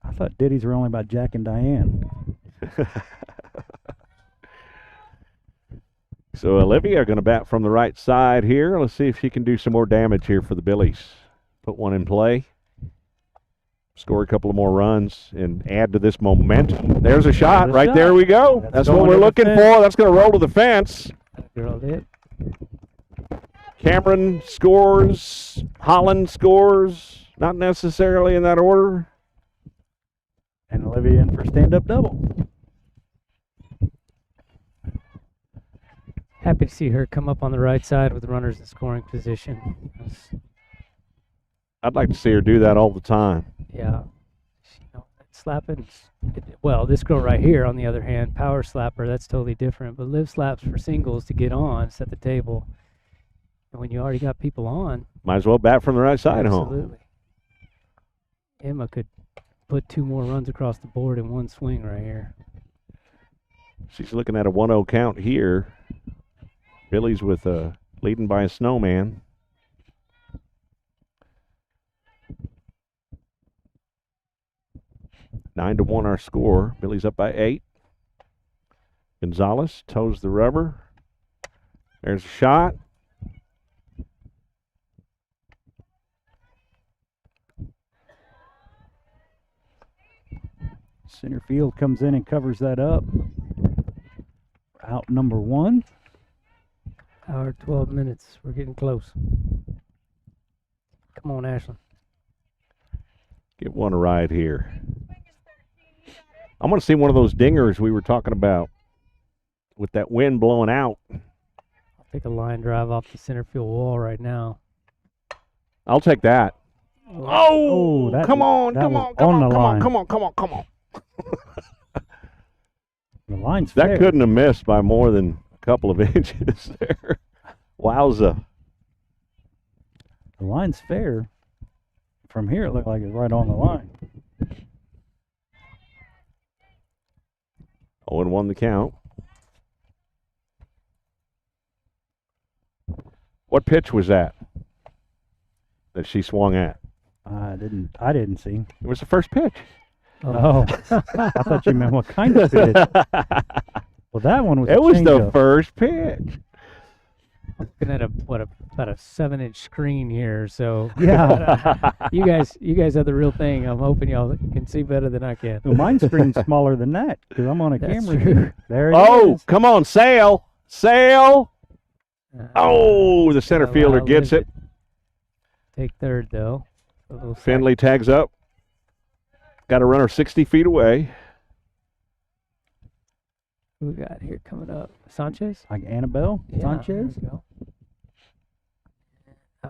I thought ditties were only about Jack and Diane. So Olivia going to bat from the right side here. Let's see if she can do some more damage here for the Billies. Put one in play. Score a couple of more runs and add to this momentum. There's a shot. Right there we go. That's what we're looking for. That's going to roll to the fence. Girl did. Cameron scores. Holland scores. Not necessarily in that order. And Olivia in for stand-up double. Happy to see her come up on the right side with runners in scoring position. I'd like to see her do that all the time. Yeah. Slapping. Well, this girl right here, on the other hand, power slapper, that's totally different. But Liv slaps for singles to get on, set the table. And when you already got people on, might as well bat from the right side home. absolutely. Emma could put 2 more runs across the board in one swing right here. She's looking at a 1-0 count here. Billy's with leading by a snowman. Nine to 1 our score. Billy's up by 8. Gonzalez toes the rubber. There's a shot. Center field comes in and covers that up. Out number 1. Hour 12 minutes. We're getting close. Come on, Ashlyn. Get one a ride here. I'm going to see one of those dingers we were talking about with that wind blowing out. I'll take a line drive off the center field wall right now. I'll take that. Oh, come on. The line's that fair. couldn't have missed by more than a couple of inches there. Wowza. The line's fair. From here, it looked like it's right on the line. 0-1 the count. What pitch was that she swung at? I didn't see. It was the first pitch. Oh, I thought you meant what kind of pitch. Well, that one was. It was the changeup. first pitch. I'm looking at about a 7-inch screen here, so Yeah. you guys have the real thing. I'm hoping y'all can see better than I can. Well, my screen's smaller than that because I'm on a That's camera. true. There it Oh, is. come on, sail. Oh, the center fielder gets it. Take third though. A little sac- Finley tags up. Got a runner 60 feet away. Who we got here coming up? Sanchez? Like Annabelle Yeah, Sanchez. there we go.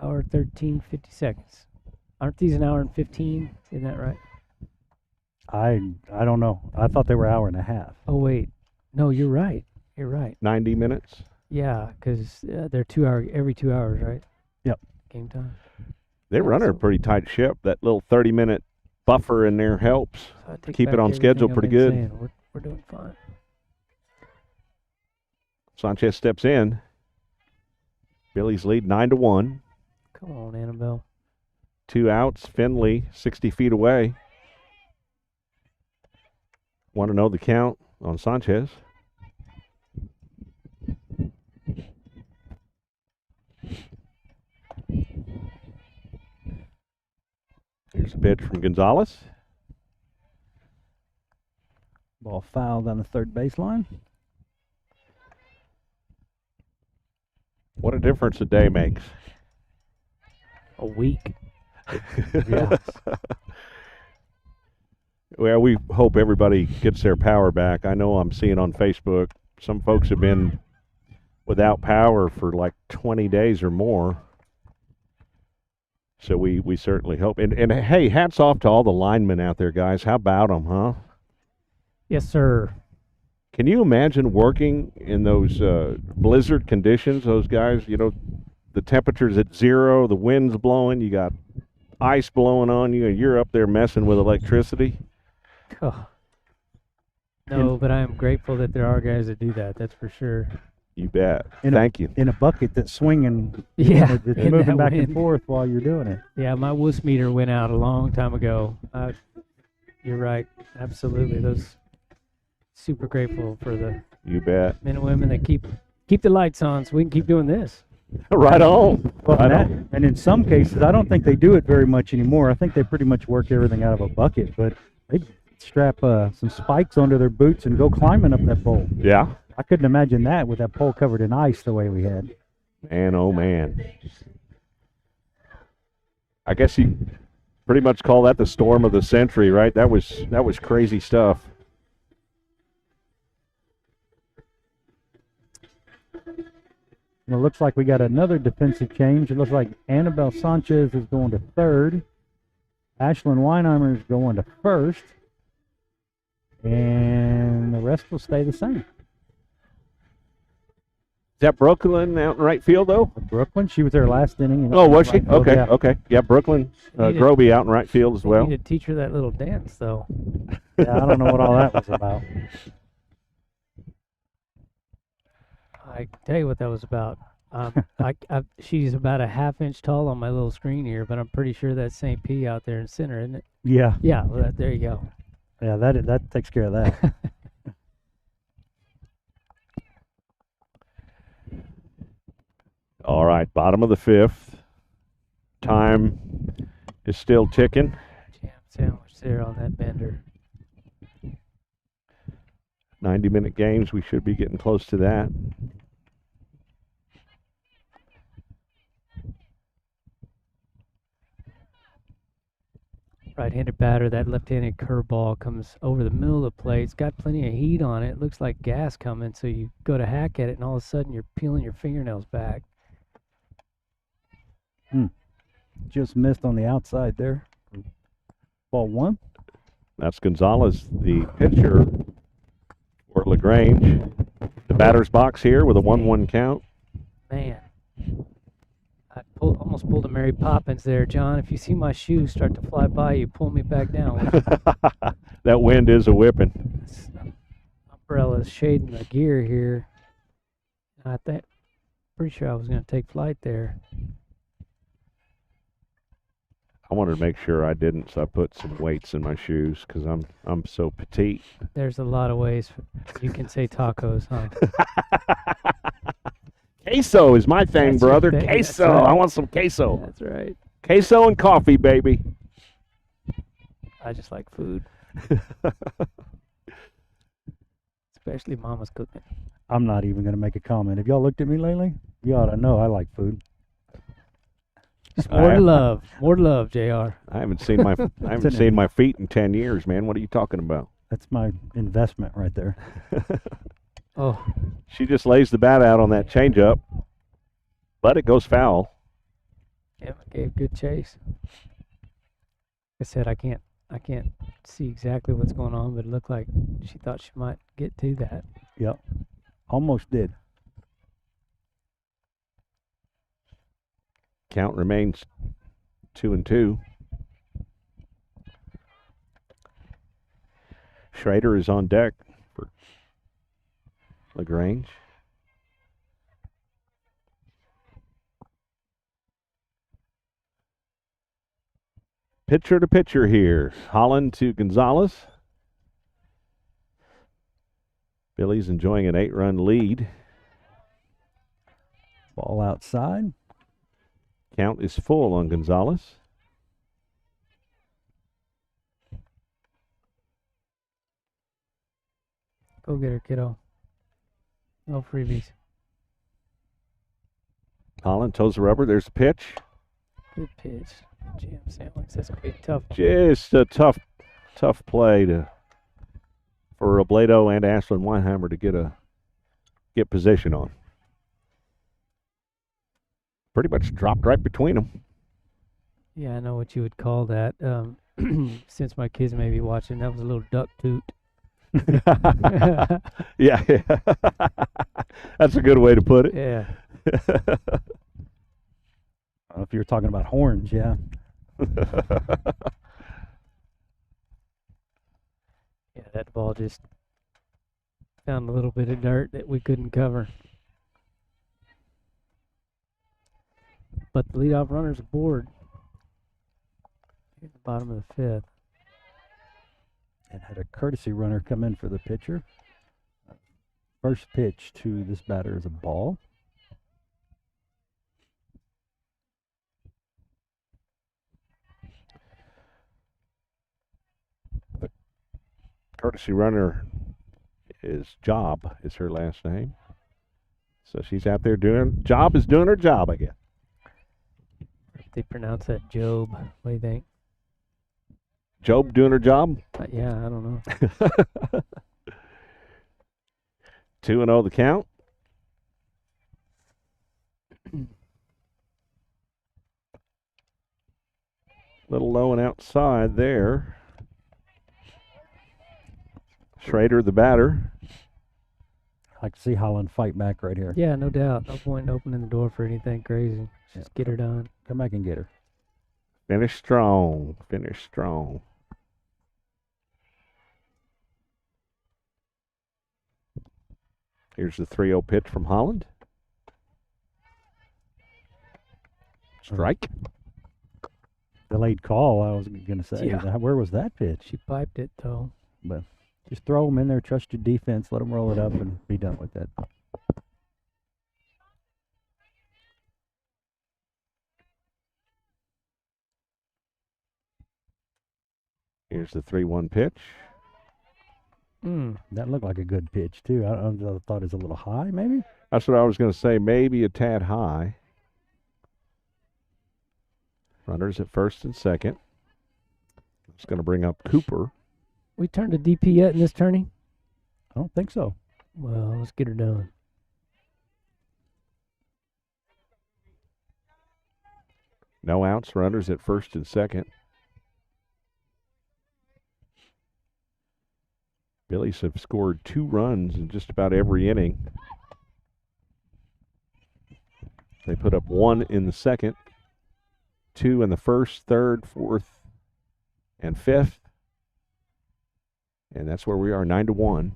Hour 13, 50 seconds. Aren't these an hour and 15? Isn't that right? I don't know. I thought they were hour and a half. Oh, wait. No, you're right. You're right. 90 minutes. Yeah, because they're every 2 hours, right? Yep. Game time. They run a pretty tight ship. That little 30-minute buffer in there helps So I take keep back it on everything schedule I've pretty been good. saying. We're doing fine. Sanchez steps in. Billy's lead 9-1. Come on, Annabelle. 2 outs. Finley 60 feet away. Want to know the count on Sanchez? Here's a pitch from Gonzalez. Ball fouled on the third baseline. What a difference a day makes. A week. Yeah. Well, we hope everybody gets their power back. I know I'm seeing on Facebook some folks have been without power for like 20 days or more. So we certainly hope. And hey, hats off to all the linemen out there, guys. How about them, huh? Yes, sir. Can you imagine working in those blizzard conditions? Those guys, you know, the temperature's at 0, the wind's blowing, you got ice blowing on you, and you're up there messing with electricity. Oh. No, but I am grateful that there are guys that do that. That's for sure. You bet. Thank you. In a bucket that's swinging. Yeah, It's in moving that back and wind. forth while you're doing it. Yeah, my wuss meter went out a long time ago. You're right. Absolutely. Those super grateful for the You bet. men and women that keep the lights on so we can keep doing this. Right on. Well, Right and, on. and in some cases, I don't think they do it very much anymore. I think they pretty much work everything out of a bucket, but they strap some spikes onto their boots and go climbing up that pole. Yeah. I couldn't imagine that with that pole covered in ice the way we had. Man, oh man. I guess you pretty much call that the storm of the century, right? That was crazy stuff. Well, it looks like we got another defensive change. It looks like Annabelle Sanchez is going to third. Ashlyn Weinheimer is going to first. And the rest will stay the same. that Brooklyn out in right field, though? Brooklyn, she was there last inning. Oh, was she? Right field, Okay, yeah. okay. Yeah, Brooklyn, Needed- Groby out in right field as You well. need to teach her that little dance, though. Yeah, I don't know what all that was about. I can tell you what that was about. She's about a half-inch tall on my little screen here, but I'm pretty sure that's St. P out there in center, isn't it? Yeah. Yeah, well, there you go. Yeah, that takes care of that. All right, bottom of the fifth. Time is still ticking. Jam sandwich there on that bender. 90-minute games, we should be getting close to that. Right-handed batter, that left-handed curveball comes over the middle of the plate. It's got plenty of heat on it. Looks like gas coming, so you go to hack at it, and all of a sudden you're peeling your fingernails back. Just missed on the outside there. Ball one. That's Gonzalez, the pitcher for LaGrange. The batter's box here with a 1-1 count. Man, I almost pulled a Mary Poppins there, John. If you see my shoes start to fly by, you pull me back down. That wind is a whipping. Umbrella's shading the gear here. Pretty sure I was going to take flight there. I wanted to make sure I didn't, so I put some weights in my shoes because I'm so petite. There's a lot of ways you can say tacos, huh? Queso is my thing, That's brother. your thing. Queso. That's right. I want some queso. That's right. Queso and coffee, baby. I just like food. Especially Mama's cooking. I'm not even going to make a comment. Have y'all looked at me lately? You ought to know I like food. Just more to love. More to love, JR. I haven't seen my feet in 10 years, man. What are you talking about? That's my investment right there. Oh. She just lays the bat out on that changeup, but it goes foul. Emma gave good chase. Like I said, I can't see exactly what's going on, but it looked like she thought she might get to that. Yep. Almost did. Count remains 2-2. Schrader is on deck for LaGrange. Pitcher to pitcher here. Holland to Gonzalez. Billy's enjoying an 8-run lead. Ball outside. Count is full on Gonzalez. Go get her, kiddo. No freebies. Holland toes the rubber. There's the pitch. Good pitch. Jam sandwich. That's going to be tough. Just a tough play for Robledo and Ashlyn Weinheimer to get position on. Pretty much dropped right between them. Yeah, I know what you would call that. Since my kids may be watching, that was a little duck toot. Yeah. That's a good way to put it. Yeah. If you're talking about horns, yeah. Yeah, that ball just found a little bit of dirt that we couldn't cover. But the leadoff runner's aboard at the bottom of the fifth. And had a courtesy runner come in for the pitcher. First pitch to this batter is a ball. The courtesy runner Job is her last name. So she's out there doing her job, I guess. They pronounce that Job. What do you think? Job doing her job? Yeah, I don't know. 2-0 the count. Little low and outside there. Schrader, the batter. I like to see Holland fight back right here. Yeah, no doubt. No point in opening the door for anything crazy. Just get her done. Come back and get her. Finish strong. Finish strong. Here's the 3-0 pitch from Holland. Strike. Delayed call, I was going to say. Yeah. Where was that pitch? She piped it, though. But just throw them in there, trust your defense, let them roll it up, and be done with that. Here's the 3-1 pitch. That looked like a good pitch, too. I thought it was a little high, maybe? That's what I was going to say. Maybe a tad high. Runners at first and second. It's going to bring up Cooper. We turned a DP yet in this turning? I don't think so. Well, let's get her done. No outs. Runners at first and second. Billies have scored 2 runs in just about every inning. They put up 1 in the second, 2 in the first, third, fourth, and fifth. And that's where we are, 9-1.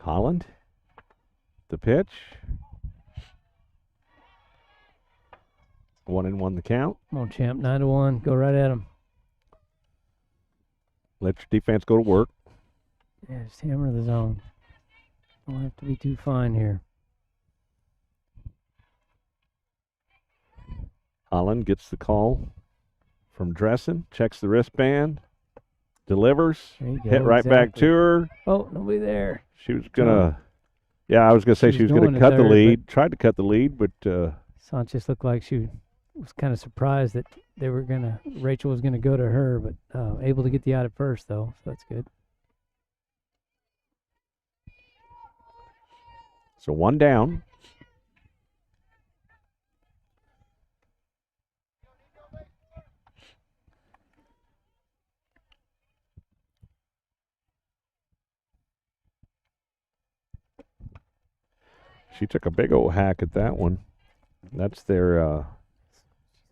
Holland, the pitch. 1-1 the count. Come on, champ. 9-1. Go right at him. Let your defense go to work. Yeah, just hammer the zone. Don't have to be too fine here. Holland gets the call from Dressen. Checks the wristband. Delivers. Hit right back to her. Oh, nobody there. She was going to... Yeah, I was going to say she was going to cut the lead. Tried to cut the lead, but... Sanchez looked like she was kind of surprised that Rachel was going to go to her, but able to get the out at first, though, so that's good. So 1 down. She took a big old hack at that one. That's their...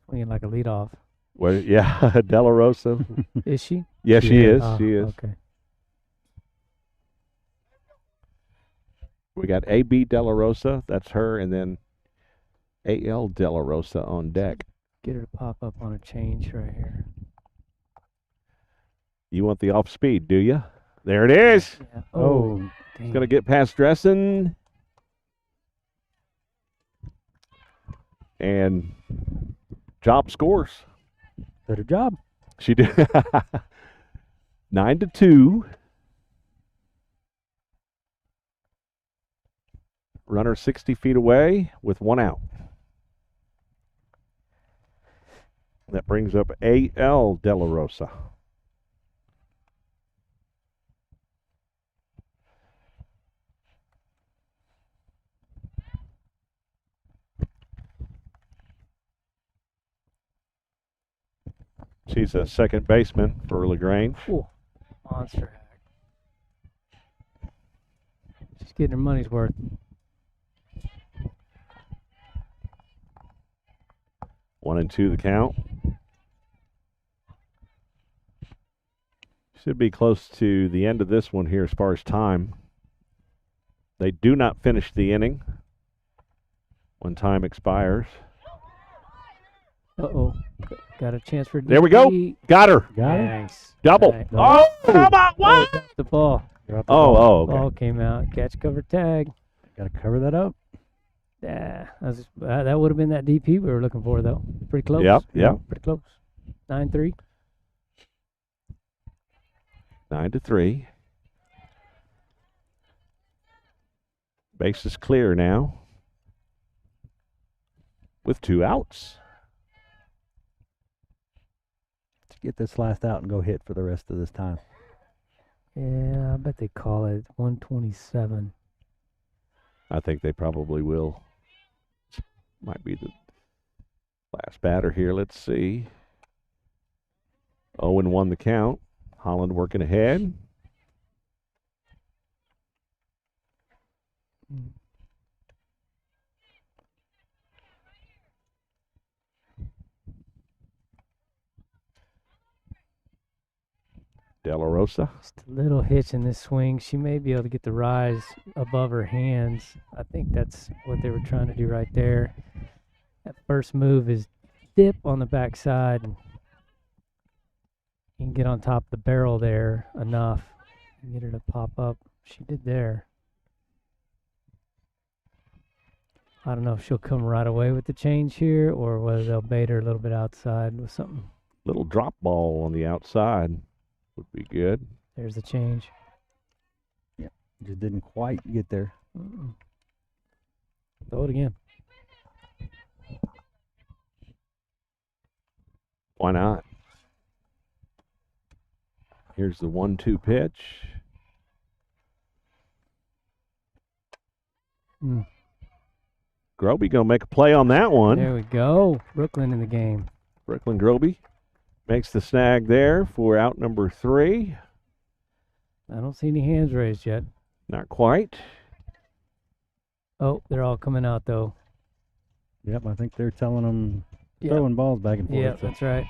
Swinging like a leadoff. Well, yeah, De La Rosa. Is she? Yeah, she is. She is. Okay. We got A.B. De La Rosa. That's her. And then A.L. De La Rosa on deck. Get her to pop up on a change right here. You want the off speed, do you? There it is. Yeah. Oh, it's going to get past Dressen. And Job scores. Better job. She did. 9-2. Runner 60 feet away with 1 out. That brings up A.L. De La Rosa. She's a second baseman for LaGrange. Ooh, monster hack. She's getting her money's worth. One and two the count. Should be close to the end of this one here as far as time. They do not finish the inning when time expires. Uh-oh. Got a chance for There we go. Got her. Got it. Nice. Double. Nice. Oh, come on. What? Oh, the ball. Okay. Ball came out. Catch, cover, tag. Got to cover that up. Yeah, that would have been that DP we were looking for, though. Pretty close. Yep. Pretty close. 9-3. 9-3. Base is clear now with 2 outs. Let's get this last out and go hit for the rest of this time. Yeah, I bet they call it 127. I think they probably will. Might be the last batter here. Let's see. 0-1 the count. Holland working ahead. De La Rosa. Just a little hitch in this swing. She may be able to get the rise above her hands. I think that's what they were trying to do right there. That first move is dip on the backside. And you can get on top of the barrel there enough and get her to pop up. She did there. I don't know if she'll come right away with the change here or whether they'll bait her a little bit outside with something. Little drop ball on the outside would be good. There's the change. Yep. Just didn't quite get there. Throw it again. Why not? Here's the 1-2 pitch. Groby gonna make a play on that one. There we go. Brooklyn in the game. Brooklyn Groby makes the snag there for out number 3. I don't see any hands raised yet. Not quite. Oh, they're all coming out though. Yep, I think they're telling them throwing balls back and forth. Yeah, that's right.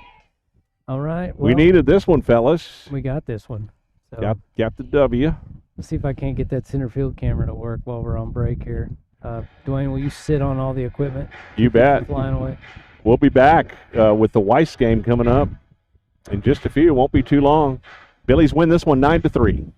All right. We needed this one, fellas. We got this one. So Got the W. let's see if I can't get that center field camera to work while we're on break here. Dwayne, will you sit on all the equipment? You bet. Flying away. We'll be back with the Weiss game coming up in just a few. It won't be too long. Billies win this one 9-3.